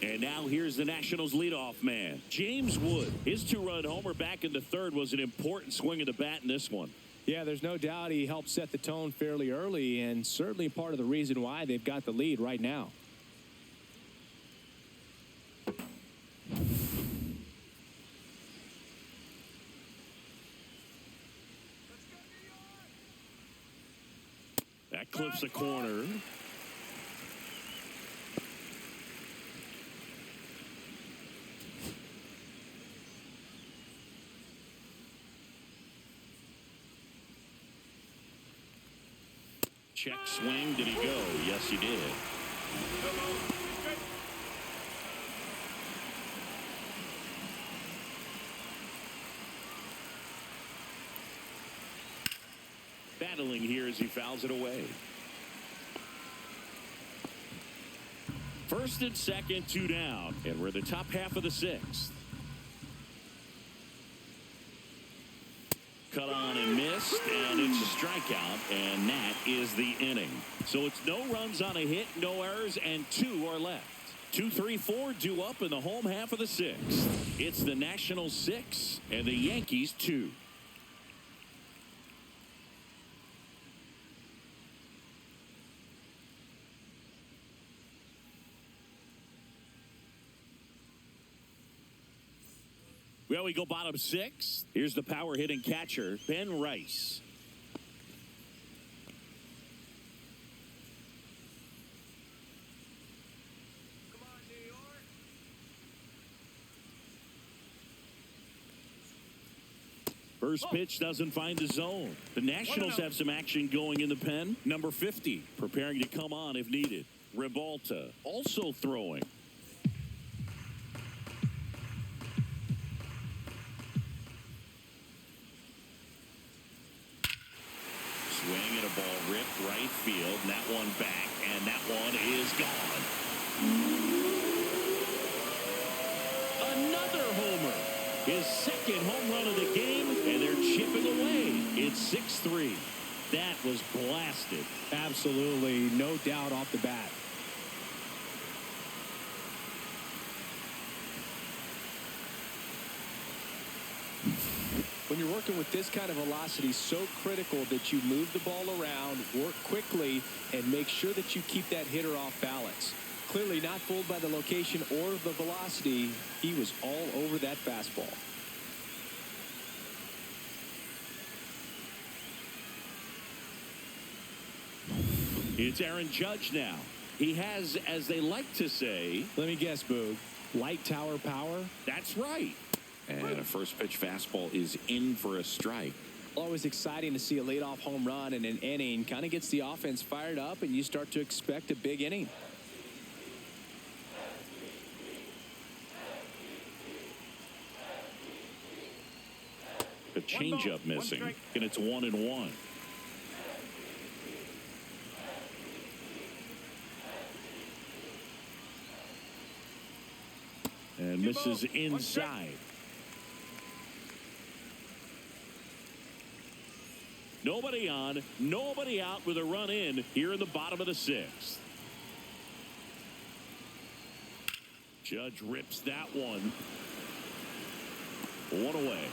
And now here's the Nationals leadoff man, James Wood. His two-run homer back in the third was an important swing of the bat in this one. Yeah, there's no doubt he helped set the tone fairly early, and certainly part of the reason why they've got the lead right now. That clips a corner. Check swing. Did he go? Yes, he did. Battling here as he fouls it away. First and second, two down. And we're in the top half of the sixth. Cut on and missed, and it's a strikeout, and that is the inning. So it's no runs on a hit, no errors, and two are left. 2, 3, 4 due up in the home half of the sixth. It's the Nationals 6 and the Yankees 2. Well, we go bottom 6. Here's the power hitting catcher, Ben Rice. Come on, New York. First pitch doesn't find the zone. The Nationals have some action going in the pen. Number 50 preparing to come on if needed. Ribalta also throwing. Swing and a ball ripped right field, and that one back, and that one is gone. Another homer. His second home run of the game, and they're chipping away. It's 6-3. That was blasted. Absolutely, no doubt off the bat. When you're working with this kind of velocity, so critical that you move the ball around, work quickly, and make sure that you keep that hitter off balance. Clearly not fooled by the location or the velocity. He was all over that fastball. It's Aaron Judge now. He has, as they like to say... Let me guess, Boog. Light tower power? That's right. And a first pitch fastball is in for a strike. Always exciting to see a leadoff home run in an inning. Kind of gets the offense fired up, and you start to expect a big inning. The changeup missing, and it's 1-1. And misses inside. Nobody on, nobody out with a run in here in the bottom of the sixth. Judge rips that one. One away.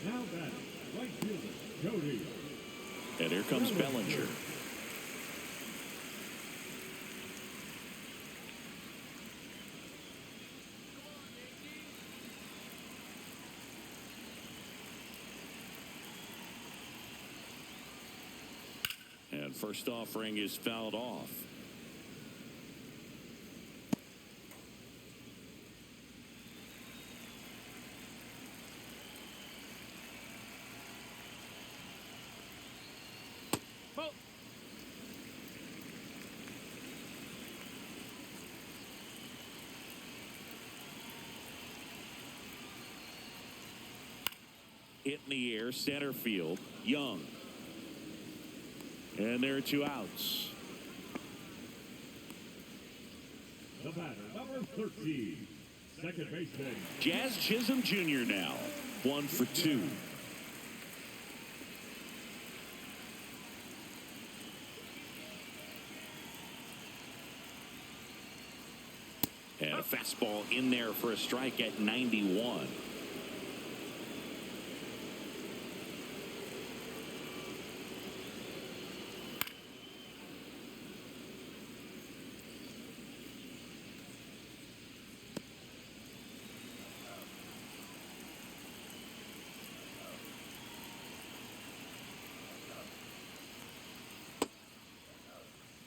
Now batting, right fielder, Jody. And here comes Bellinger. And first offering is fouled off. hit in the air, center field. Young. And there are 2 outs. The batter, number 13, second baseman. Jazz Chisholm Jr. now. 1 for 2. And a fastball in there for a strike at 91.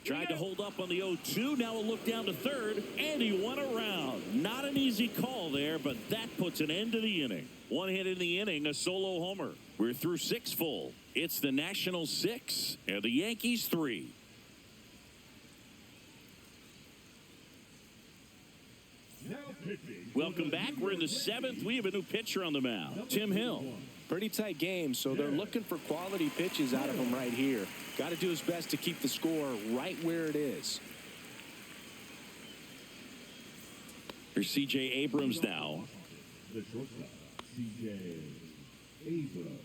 Tried to hold up on the 0-2. Now a look down to third, and he went around. Not an easy call there, but that puts an end to the inning. 1 hit in the inning, a solo homer. We're through 6 full. It's the Nationals 6 and the Yankees 3. Now pitching. Welcome back. We're in the 7th. We have a new pitcher on the mound, Tim Hill. Pretty tight game, so they're looking for quality pitches out of him right here. Got to do his best to keep the score right where it is. Here's C.J. Abrams now. The shortstop, C.J. Abrams.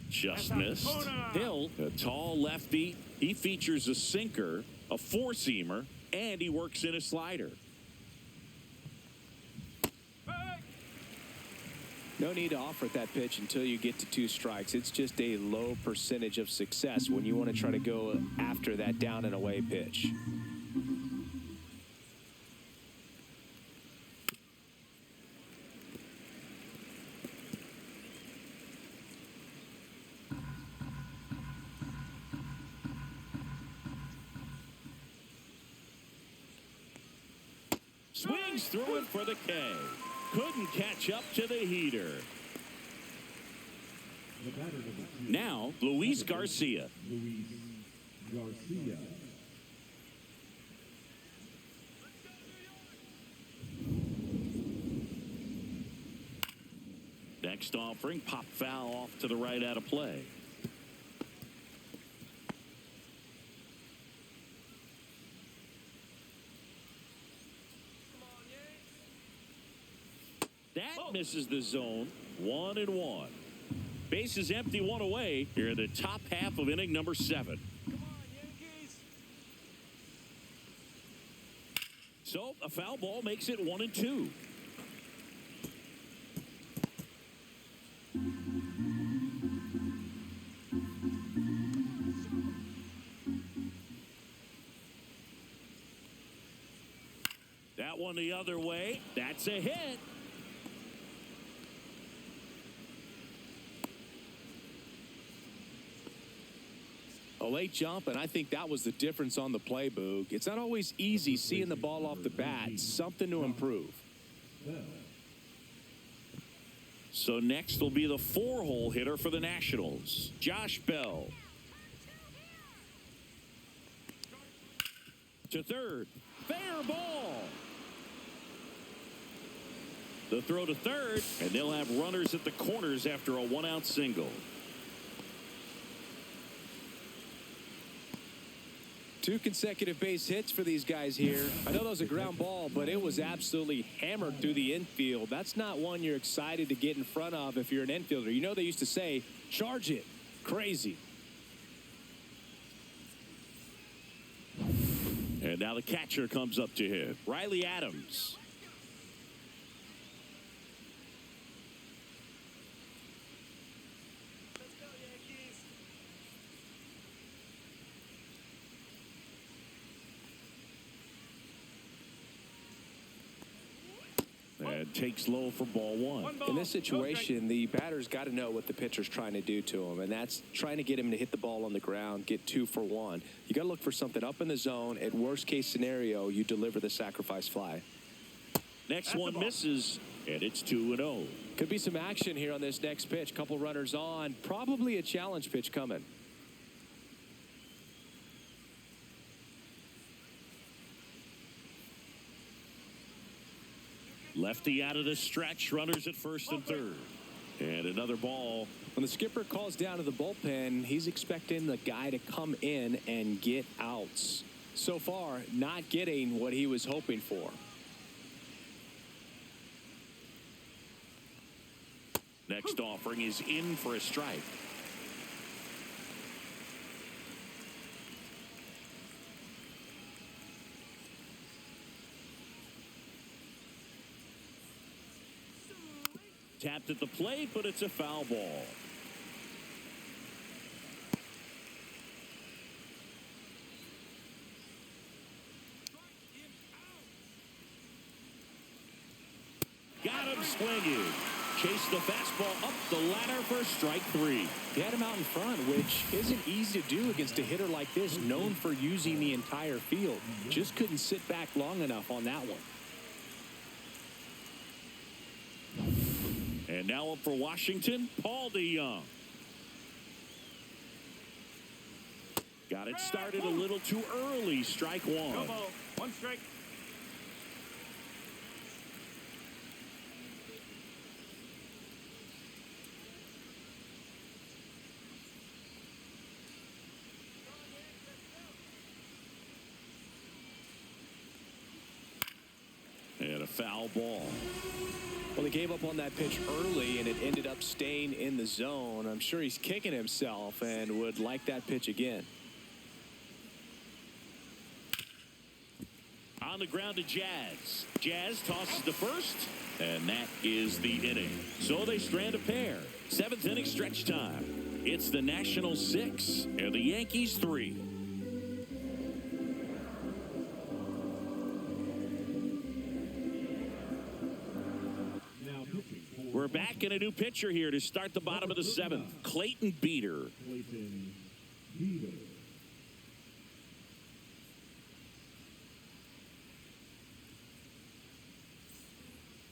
Just missed. Hill, a tall lefty. He features a sinker, a 4-seamer, and he works in a slider. No need to offer at that pitch until you get to 2 strikes. It's just a low percentage of success when you want to try to go after that down and away pitch. Swings through it for the K. Couldn't catch up to the heater. The batter, number 2. Now, Luis Garcia. Luis Garcia. Next offering, pop foul off to the right out of play. That misses the zone. 1-1. Bases empty, 1 away. Here in the top half of inning number 7. So a foul ball makes it 1-2. That one the other way. That's a hit. A late jump, and I think that was the difference on the play, Boog. It's not always easy seeing the ball off the bat. Something to improve. So next will be the 4-hole hitter for the Nationals, Josh Bell. To third. Fair ball. The throw to third, and they'll have runners at the corners after a 1-out single. 2 consecutive base hits for these guys here. I know that was a ground ball, but it was absolutely hammered through the infield. That's not one you're excited to get in front of if you're an infielder. You know they used to say, charge it. Crazy. And now the catcher comes up to him, Riley Adams. And takes low for ball 1. In this situation, the batter's got to know what the pitcher's trying to do to him, and that's trying to get him to hit the ball on the ground, get 2 for 1. You got to look for something up in the zone. At worst case scenario, you deliver the sacrifice fly. Next one misses, and it's 2-0. Could be some action here on this next pitch. Couple runners on. Probably a challenge pitch coming. Lefty out of the stretch. Runners at first and third. And another ball. When the skipper calls down to the bullpen, he's expecting the guy to come in and get outs. So far, not getting what he was hoping for. Next offering is in for a strike. Tapped at the plate, but it's a foul ball. Got him swinging. Chased the fastball up the ladder for strike three. He had him out in front, which isn't easy to do against a hitter like this, known for using the entire field. Just couldn't sit back long enough on that one. And now up for Washington, Paul DeYoung. Got it started a little too early. Strike one. No ball. One strike. And a foul ball. Well, he gave up on that pitch early, and it ended up staying in the zone. I'm sure he's kicking himself and would like that pitch again. On the ground to Jazz. Jazz tosses to first, and that is the inning. So they strand a pair. Seventh inning stretch time. It's the Nationals 6 and the Yankees 3. We're back in a new pitcher here to start the bottom of the seventh. Clayton Beeter. Clayton Beeter.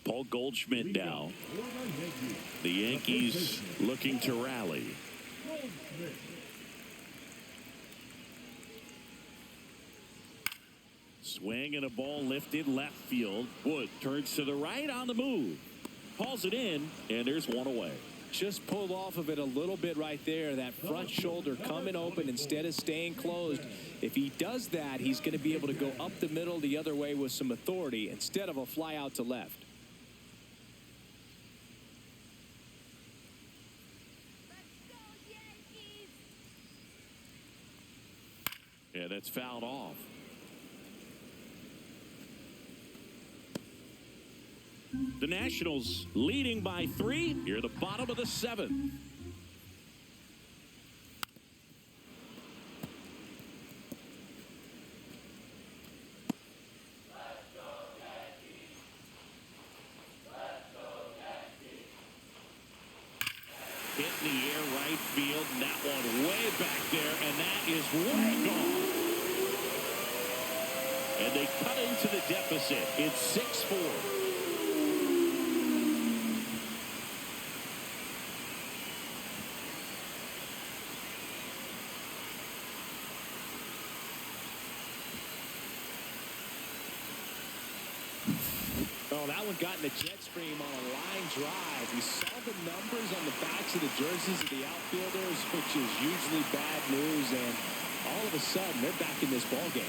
Paul Goldschmidt now. The Yankees looking to rally. Swing and a ball lifted left field. Wood turns to the right on the move. Hauls it in, and there's one away. Just pulled off of it a little bit right there. That front shoulder coming open instead of staying closed. If he does that, he's going to be able to go up the middle the other way with some authority instead of a fly out to left. Yeah, that's fouled off. The Nationals leading by 3 here at the bottom of the 7th. Hit in the air right field, and that one way back there, and that is way gone. And they cut into the deficit. It's 6-4. Oh, that one got in the jet stream on a line drive. We saw the numbers on the backs of the jerseys of the outfielders, which is usually bad news, and all of a sudden, they're back in this ball game.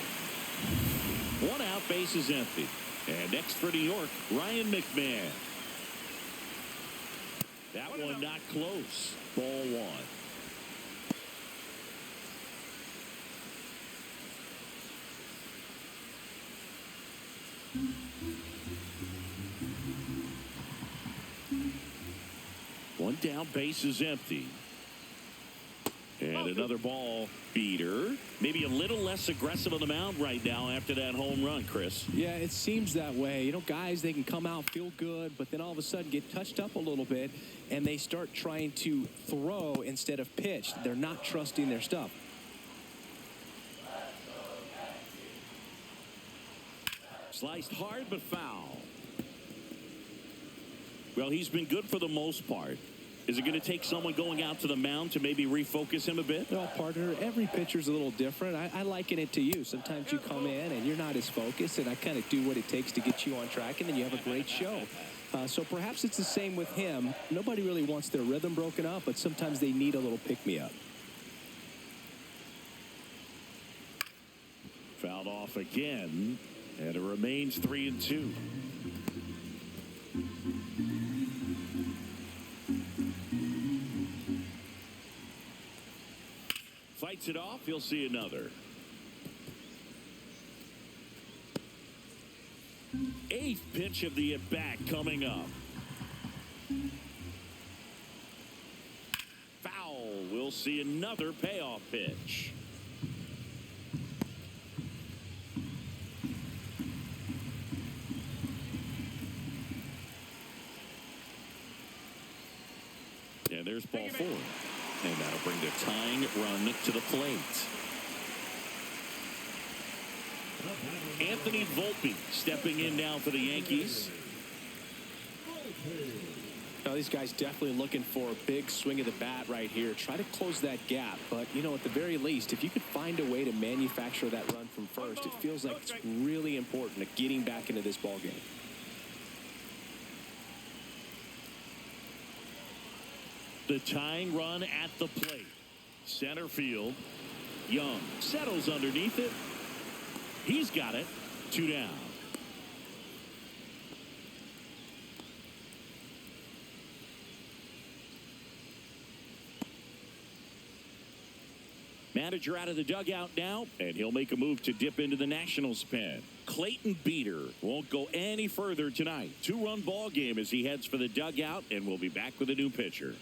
1 out, base is empty. And next for New York, Ryan McMahon. That one not close. Ball 1. One down, base is empty. And another ball. Beater. Maybe a little less aggressive on the mound right now after that home run, Chris. Yeah, it seems that way. You know, guys, they can come out, feel good, but then all of a sudden get touched up a little bit, and they start trying to throw instead of pitch. They're not trusting their stuff. Sliced hard, but foul. Well, he's been good for the most part. Is it going to take someone going out to the mound to maybe refocus him a bit? Well, partner, every pitcher's a little different. I liken it to you. Sometimes you come in and you're not as focused, and I kind of do what it takes to get you on track, and then you have a great show. So perhaps it's the same with him. Nobody really wants their rhythm broken up, but sometimes they need a little pick-me-up. Fouled off again, and it remains 3-2. Fights it off. He'll see another. 8th pitch of the at-bat coming up. Foul. We'll see another payoff pitch. And there's ball 4. And that'll bring the tying run to the plate. Anthony Volpe stepping in now for the Yankees. Now, these guys definitely looking for a big swing of the bat right here. Try to close that gap. But, you know, at the very least, if you could find a way to manufacture that run from first, it feels like it's really important to getting back into this ball game. The tying run at the plate. Center field. Young settles underneath it. He's got it. 2 down. Manager out of the dugout now, and he'll make a move to dip into the Nationals pen. Clayton Beeter won't go any further tonight. 2-run ball game as he heads for the dugout, and we'll be back with a new pitcher.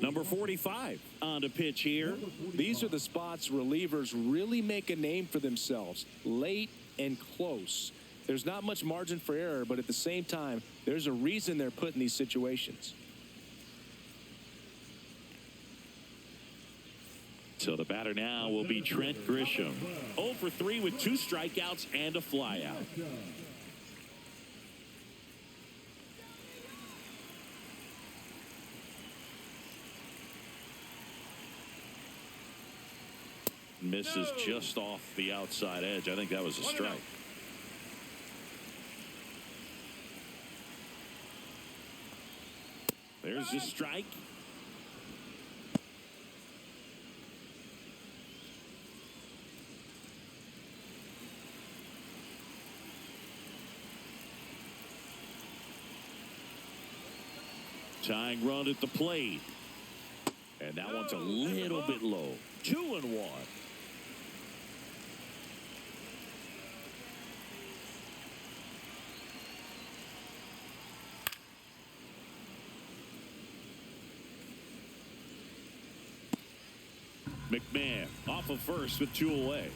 Number 45 on to pitch here. These are the spots relievers really make a name for themselves. Late and close. There's not much margin for error, but at the same time, there's a reason they're put in these situations. So the batter now will be Trent Grisham. 0 for 3 with 2 strikeouts and a flyout. Misses just off the outside edge. I think that was a strike. There's the strike. Tying run at the plate. And that one's a little bit low. 2-1. McMahon off of first with 2 away.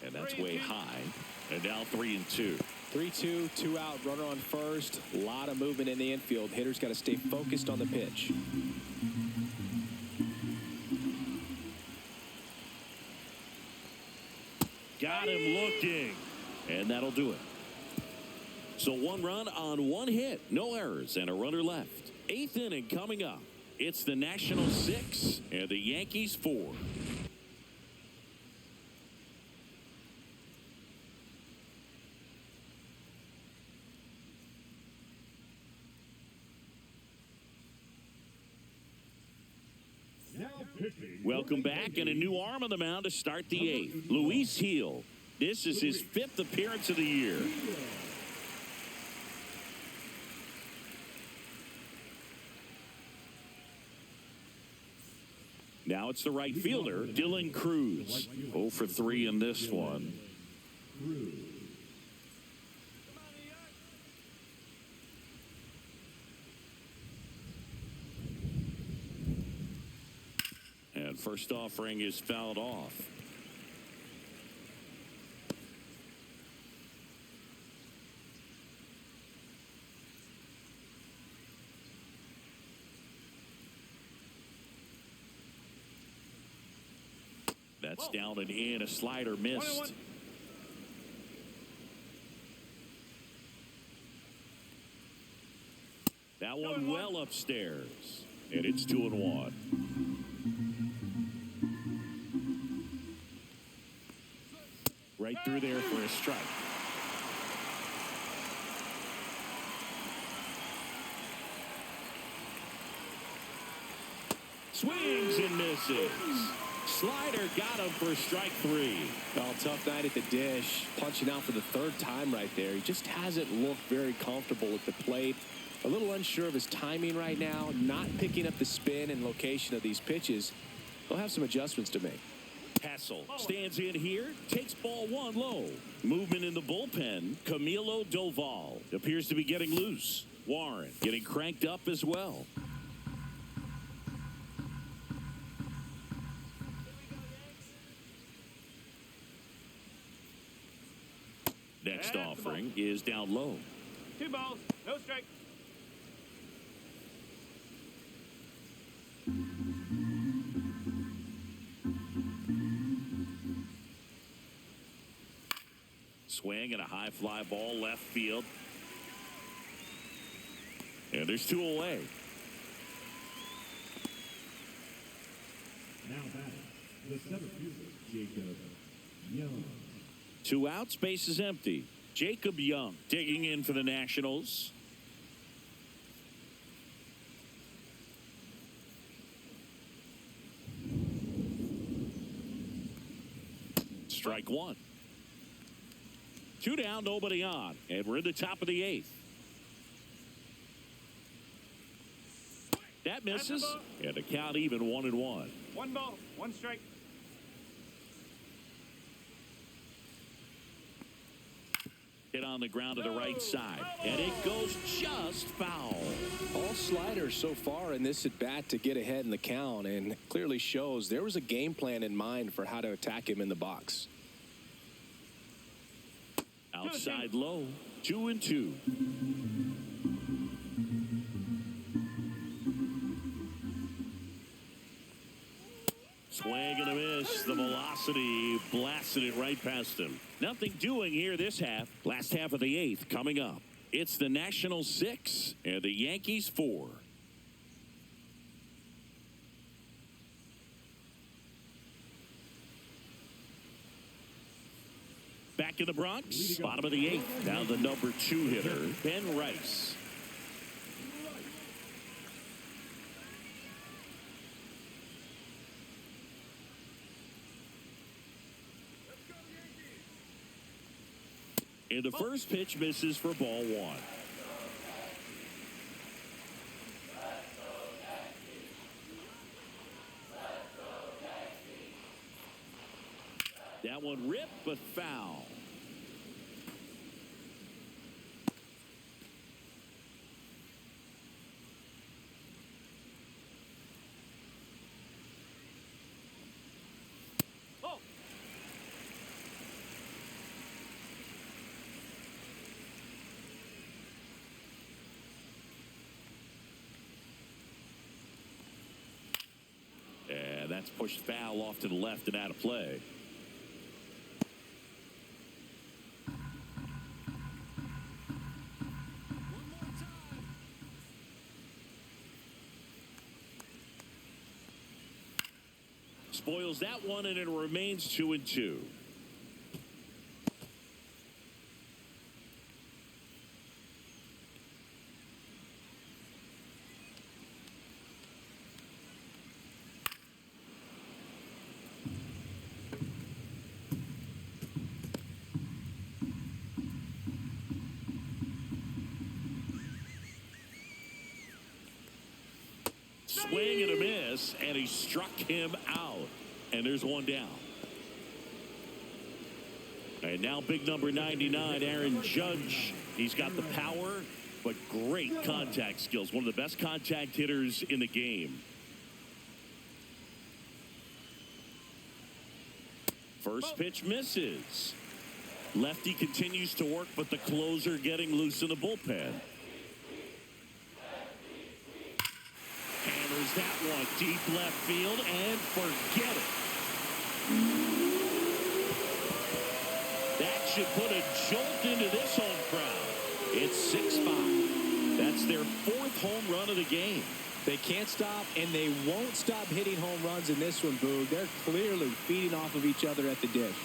And that's way high. And now 3-2. 3-2, 2 out, runner on first. A lot of movement in the infield. Hitters got to stay focused on the pitch. Got him looking. And that'll do it. So 1 run on 1 hit. No errors and a runner left. 8th inning coming up. It's the Nationals 6 and the Yankees 4. Welcome back, and a new arm on the mound to start the 8th. Luis Gil. This is his 5th appearance of the year. Now it's the right fielder, Dylan Cruz. 0 for 3 in this one. And first offering is fouled off. That's down and in. A slider missed. 1-1. That one well upstairs. And it's 2-1. Right through there for a strike. Swings and misses. Slider got him for strike 3. Well, tough night at the dish. Punching out for the third time right there. He just hasn't looked very comfortable at the plate. A little unsure of his timing right now. Not picking up the spin and location of these pitches. He'll have some adjustments to make. Hassel stands in here, takes ball 1 low. Movement in the bullpen. Camilo Doval appears to be getting loose. Warren getting cranked up as well. Next offering is down low. 2 balls, no strike. Swing and a high fly ball left field. And there's 2 away. Now batting, the center fielder, Jacob Young. 2 outs, base is empty. Jacob Young digging in for the Nationals. Strike 1. 2 down, nobody on. And we're in the top of the 8th. That misses. And the count even 1-1. 1 ball, 1 strike. Hit on the ground to the right side. And it goes just foul. All sliders so far in this at bat to get ahead in the count, and clearly shows there was a game plan in mind for how to attack him in the box. Outside low. 2-2. Swing and a miss. The velocity blasted it right past him. Nothing doing here this half. Last half of the 8th coming up. It's the Nationals 6 and the Yankees 4. Back in the Bronx, bottom of the 8th. Now the number 2 hitter, Ben Rice. And the first pitch misses for ball 1. That one ripped, but foul. Oh. And that's pushed foul off to the left and out of play. Spoils that one, and it remains 2-2. Swing and a miss, and he struck him out. And there's 1 down. And now big number 99, Aaron Judge. He's got the power, but great contact skills. One of the best contact hitters in the game. First pitch misses. Lefty continues to work, but the closer getting loose in the bullpen. Hammers that one deep left field and forget it. home run of the game. They can't stop, and they won't stop hitting home runs in this one, Boog. They're clearly feeding off of each other at the dish.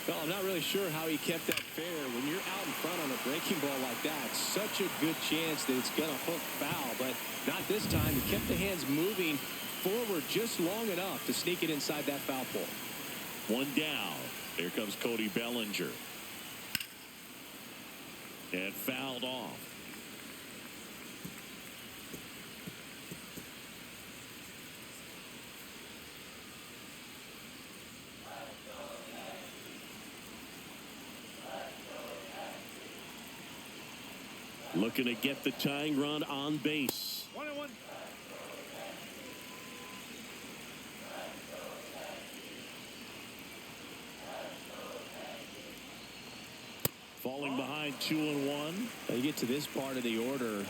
Well, I'm not really sure how he kept that fair. When you're out in front on a breaking ball like that, such a good chance that it's going to hook foul, but not this time. He kept the hands moving forward just long enough to sneak it inside that foul pole. One down. Here comes Cody Bellinger. And fouled off. Looking to get the tying run on base. 1-1. Falling behind 2-1. You get to this part of the order,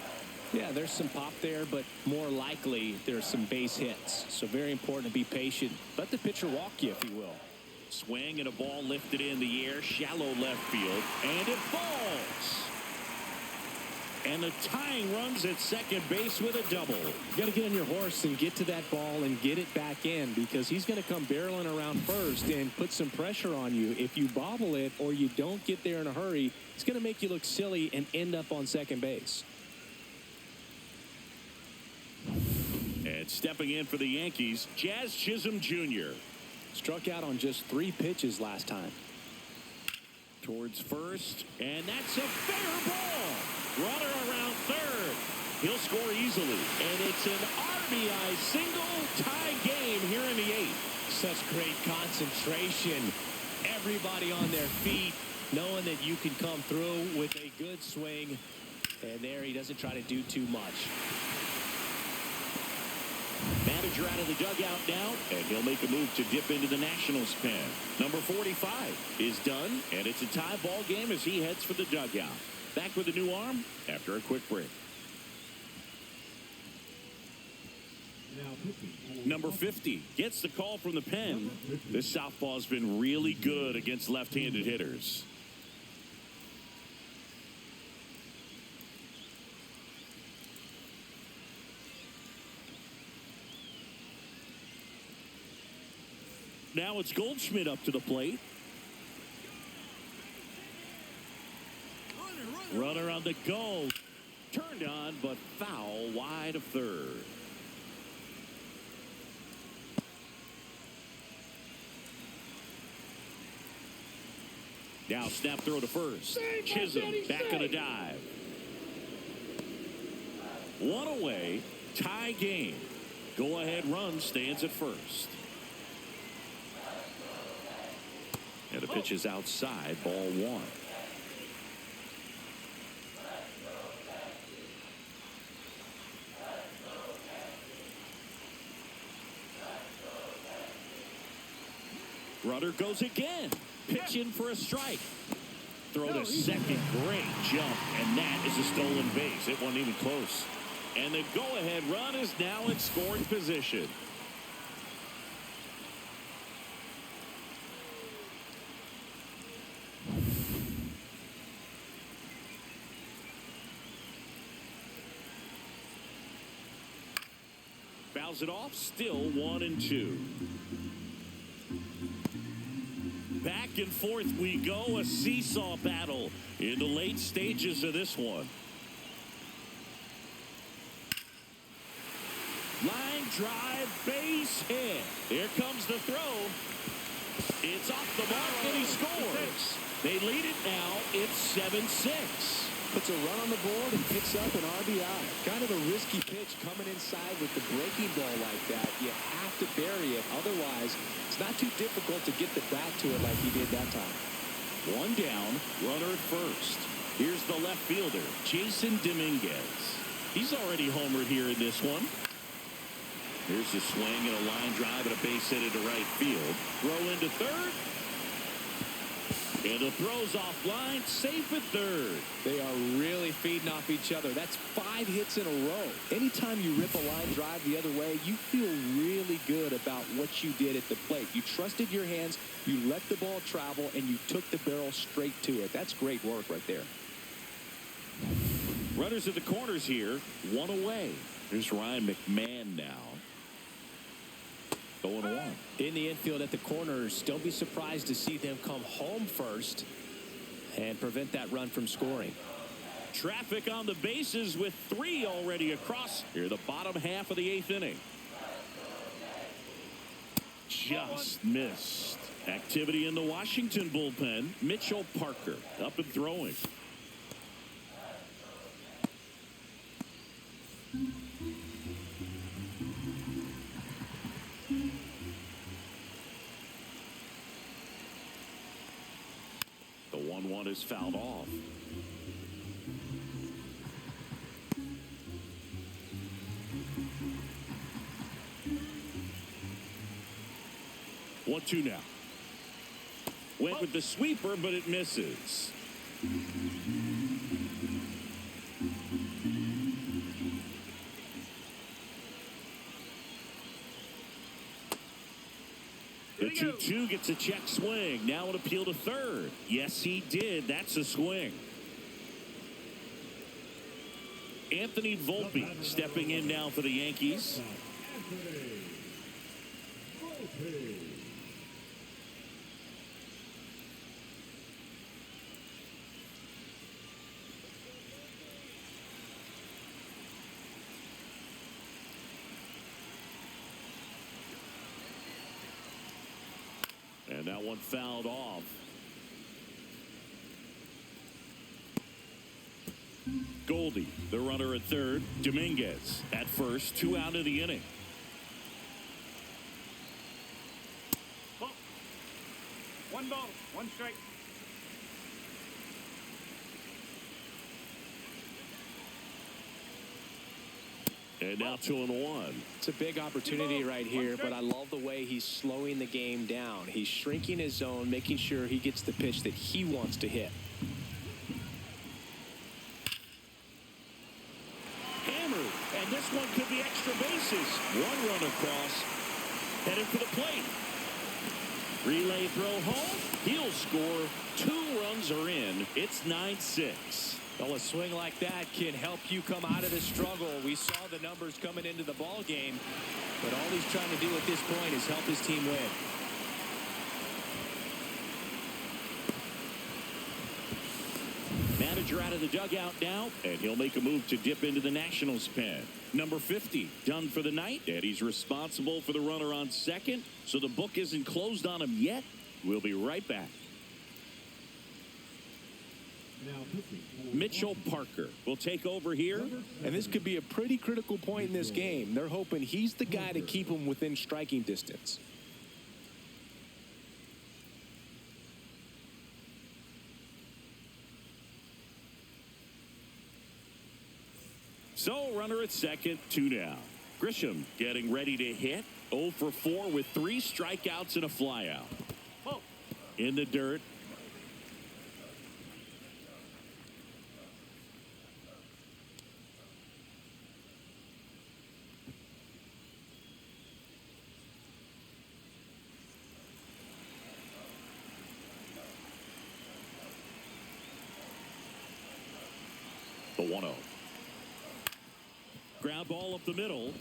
yeah, there's some pop there, but more likely there's some base hits. So very important to be patient. Let the pitcher walk you, if you will. Swing and a ball lifted in the air, shallow left field, and it falls. And the tying runs at second base with a double. You got to get on your horse and get to that ball and get it back in, because he's going to come barreling around first and put some pressure on you. If you bobble it or you don't get there in a hurry, it's going to make you look silly and end up on second base. And stepping in for the Yankees, Jazz Chisholm Jr. Struck out on just 3 pitches last time. Towards first, and that's a fair ball. Runner around third. He'll score easily. And it's an RBI single, tie game here in the 8th. Such great concentration. Everybody on their feet, knowing that you can come through with a good swing. And there he doesn't try to do too much. Manager out of the dugout now, and he'll make a move to dip into the Nationals pen. Number 45 is done, and it's a tie ball game as he heads for the dugout. Back with a new arm after a quick break. Number 50 gets the call from the pen. This southpaw's been really good against left-handed hitters. Now it's Goldschmidt up to the plate. Runner on the go. Turned on, but foul wide of third. Now snap throw to first. Chisholm back on a dive. One away. Tie game. Go ahead run stands at first. And the pitch is outside, ball 1. Runner goes again. Pitch in for a strike. Throw to second. Great jump. And that is a stolen base. It wasn't even close. And the go-ahead run is now in scoring position. Fouls it off. Still 1-2. Back and forth we go. A seesaw battle in the late stages of this one. Line drive, base hit. Here comes the throw. It's off the mark and he scores. They lead it now. It's 7-6. Puts a run on the board and picks up an RBI. Kind of a risky pitch coming inside with the breaking ball like that. You have to bury it. Otherwise, it's not too difficult to get the bat to it like he did that time. One down, runner at first. Here's the left fielder, Jason Dominguez. He's already homered here in this one. Here's the swing and a line drive and a base hit into right field. Throw into third. And the throw's offline, safe at third. They are really feeding off each other. That's 5 hits in a row. Anytime you rip a line drive the other way, you feel really good about what you did at the plate. You trusted your hands, you let the ball travel, and you took the barrel straight to it. That's great work right there. Runners at the corners here, 1 away. Here's Ryan McMahon now. 0-1. In the infield at the corners, don't be surprised to see them come home first and prevent that run from scoring. Traffic on the bases with 3 already across here, the bottom half of the 8th inning. Just missed. Activity in the Washington bullpen. Mitchell Parker up and throwing. The 1-1 is fouled off. One, 2 now. Went with the sweeper, but it misses. The 2-2 gets a check swing. Now an appeal to third. Yes, he did. That's a swing. Anthony Volpe stepping in now for the Yankees. And that one fouled off. Goldie, the runner at third. Dominguez at first. 2 out of the inning. Ball. 1 ball, 1 strike. And now 2-1. It's a big opportunity right here, but I love the way he's slowing the game down. He's shrinking his zone, making sure he gets the pitch that he wants to hit. Hammered, and this one could be extra bases. 1 run across, headed for the plate. Relay throw home. He'll score. 2 runs are in. It's 9-6. Well, a swing like that can help you come out of the struggle. We saw the numbers coming into the ball game, but all he's trying to do at this point is help his team win. Manager out of the dugout now, and he'll make a move to dip into the Nationals pen. Number 50 done for the night, and he's responsible for the runner on second, so the book isn't closed on him yet. We'll be right back. Mitchell Parker will take over here. And this could be a pretty critical point in this game. They're hoping he's the guy to keep them within striking distance. So, runner at second, 2 down. Grisham getting ready to hit. 0 for 4 with 3 strikeouts and a flyout. In the dirt. The 1-0. Ground ball up the middle.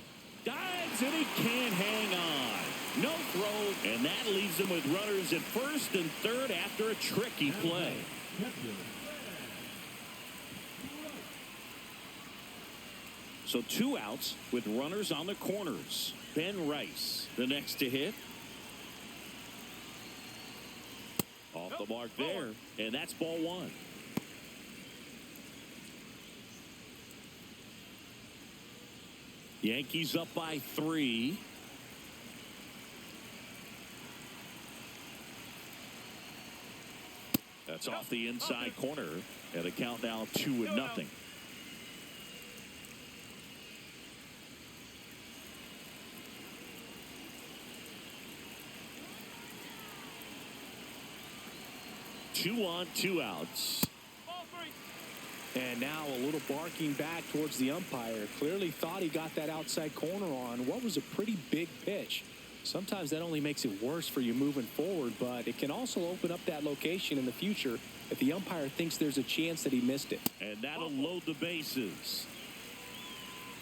Dives and he can't hang on. No throw, and that leaves him with runners at first and third after a tricky play. So 2 outs with runners on the corners. Ben Rice, the next to hit. Off the mark there, and that's ball 1. Yankees up by 3. That's off the inside corner, and the count now 2-0. 2 on, 2 outs. Ball 3. And now a little barking back towards the umpire. Clearly thought he got that outside corner on what was a pretty big pitch. Sometimes that only makes it worse for you moving forward, but it can also open up that location in the future if the umpire thinks there's a chance that he missed it. And that'll load the bases.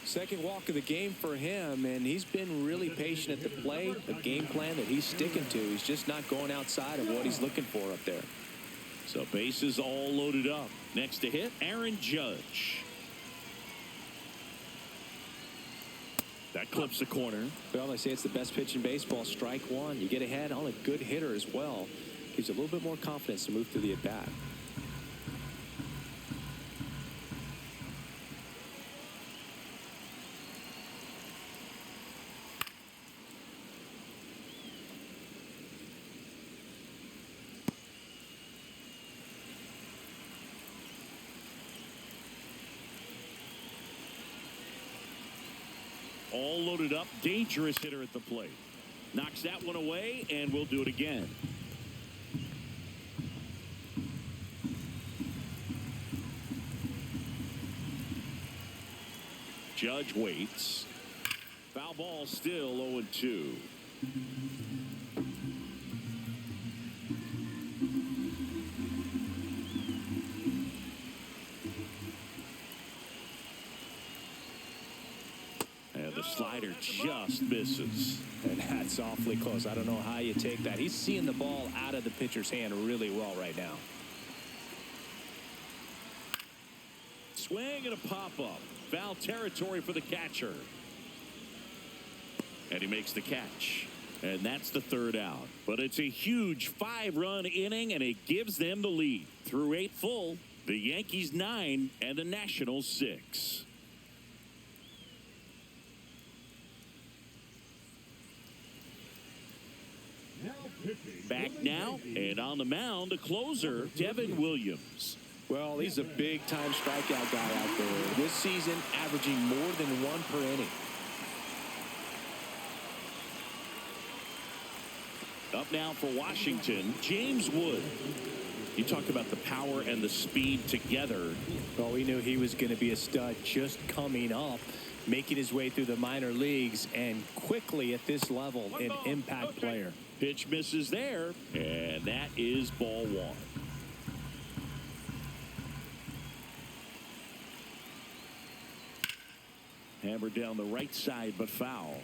Second walk of the game for him, and he's been really patient at the plate. The game plan that he's sticking to, he's just not going outside of what he's looking for up there. So bases all loaded up. Next to hit, Aaron Judge. That clips the corner. Well, they say it's the best pitch in baseball. Strike one. You get ahead on a good hitter as well. Gives you a little bit more confidence to move through the at-bat. All loaded up. Dangerous hitter at the plate. Knocks that one away, and we'll do it again. Judge waits. Foul ball, still 0-2. And the slider just misses. And that's awfully close. I don't know how you take that. He's seeing the ball out of the pitcher's hand really well right now. Swing and a pop-up. Foul territory for the catcher. And he makes the catch. And that's the third out. But it's a huge 5-run inning, and it gives them the lead. Through 8 full, the Yankees 9 and the Nationals 6. Back now, and on the mound, the closer, Devin Williams. Well, he's a big-time strikeout guy out there. This season, averaging more than 1 per inning. Up now for Washington, James Wood. You talk about the power and the speed together. Well, we knew he was going to be a stud just coming up, making his way through the minor leagues, and quickly at this level, an impact player. Pitch misses there, and that is ball 1. Hammered down the right side, but foul.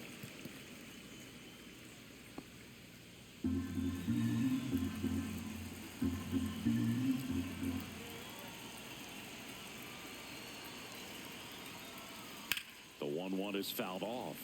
The 1-1 is fouled off.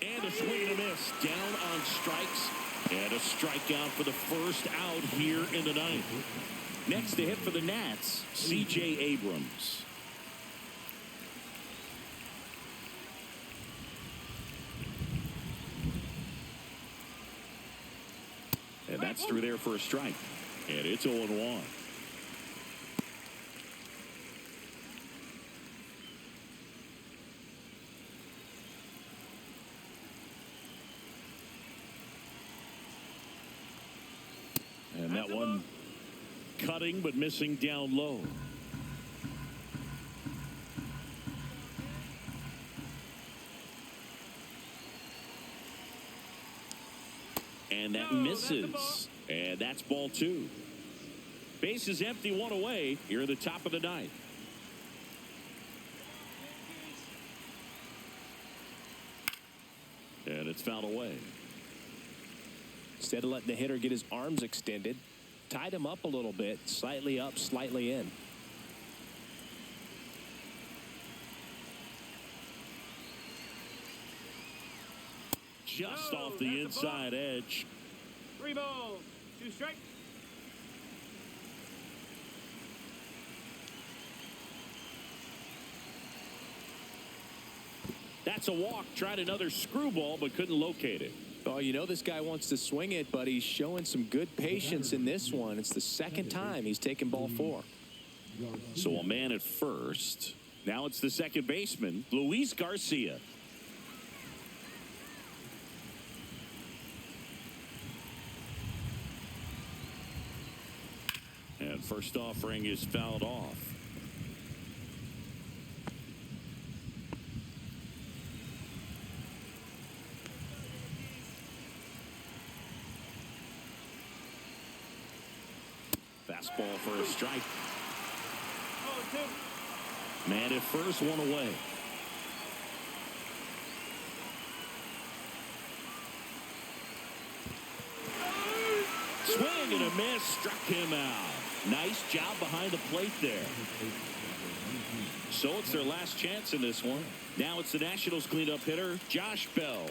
And a swing and a miss. Down on strikes. And a strikeout for the first out here in the ninth. Next to hit for the Nats, C.J. Abrams. And that's through there for a strike. And it's 0-1. And that one cutting but missing down low. And that misses. And that's ball 2. Base is empty, 1 away here at the top of the ninth. And it's fouled away. Instead of letting the hitter get his arms extended, tied him up a little bit, slightly up, slightly in. Just off the inside edge. 3 balls, 2 strikes. That's a walk. Tried another screwball, but couldn't locate it. Oh, you know this guy wants to swing it, but he's showing some good patience in this one. It's the second time he's taken ball 4. So a man at first. Now it's the second baseman, Luis Garcia. And first offering is fouled off. Fastball for a strike. Man at first, one away. Swing and a miss, struck him out. Nice job behind the plate there. So it's their last chance in this one. Now it's the Nationals cleanup hitter, Josh Bell.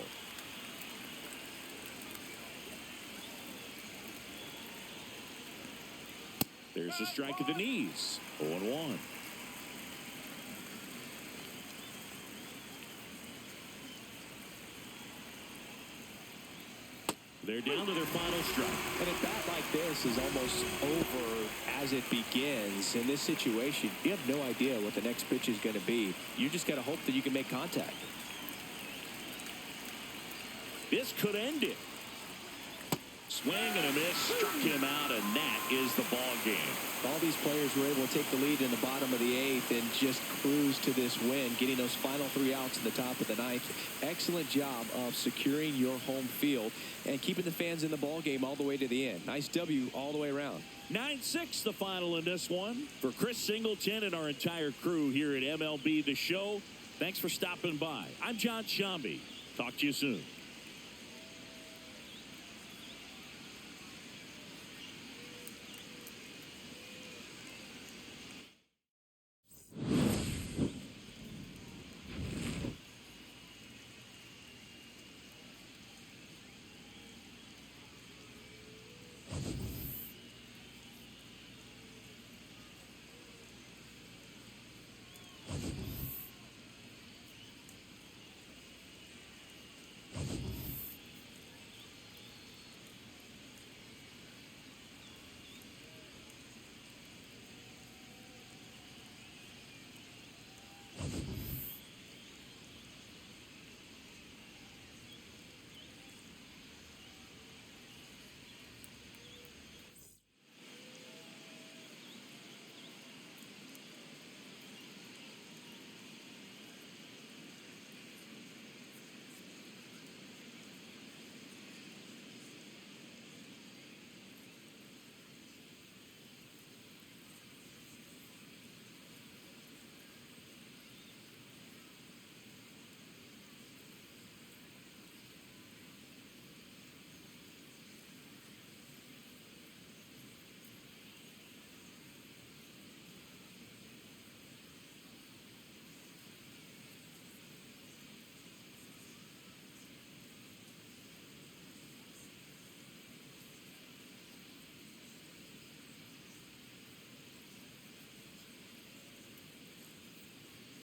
There's a strike at the knees. 0-1. They're down to their final strike. And a bat like this is almost over as it begins. In this situation, you have no idea what the next pitch is going to be. You just got to hope that you can make contact. This could end it. Swing and a miss, struck him out, and that is the ball game. All these players were able to take the lead in the bottom of the 8th and just cruise to this win, getting those final 3 outs in the top of the 9th. Excellent job of securing your home field and keeping the fans in the ball game all the way to the end. Nice W all the way around. 9-6 the final in this one. For Chris Singleton and our entire crew here at MLB The Show, thanks for stopping by. I'm John Shambi. Talk to you soon.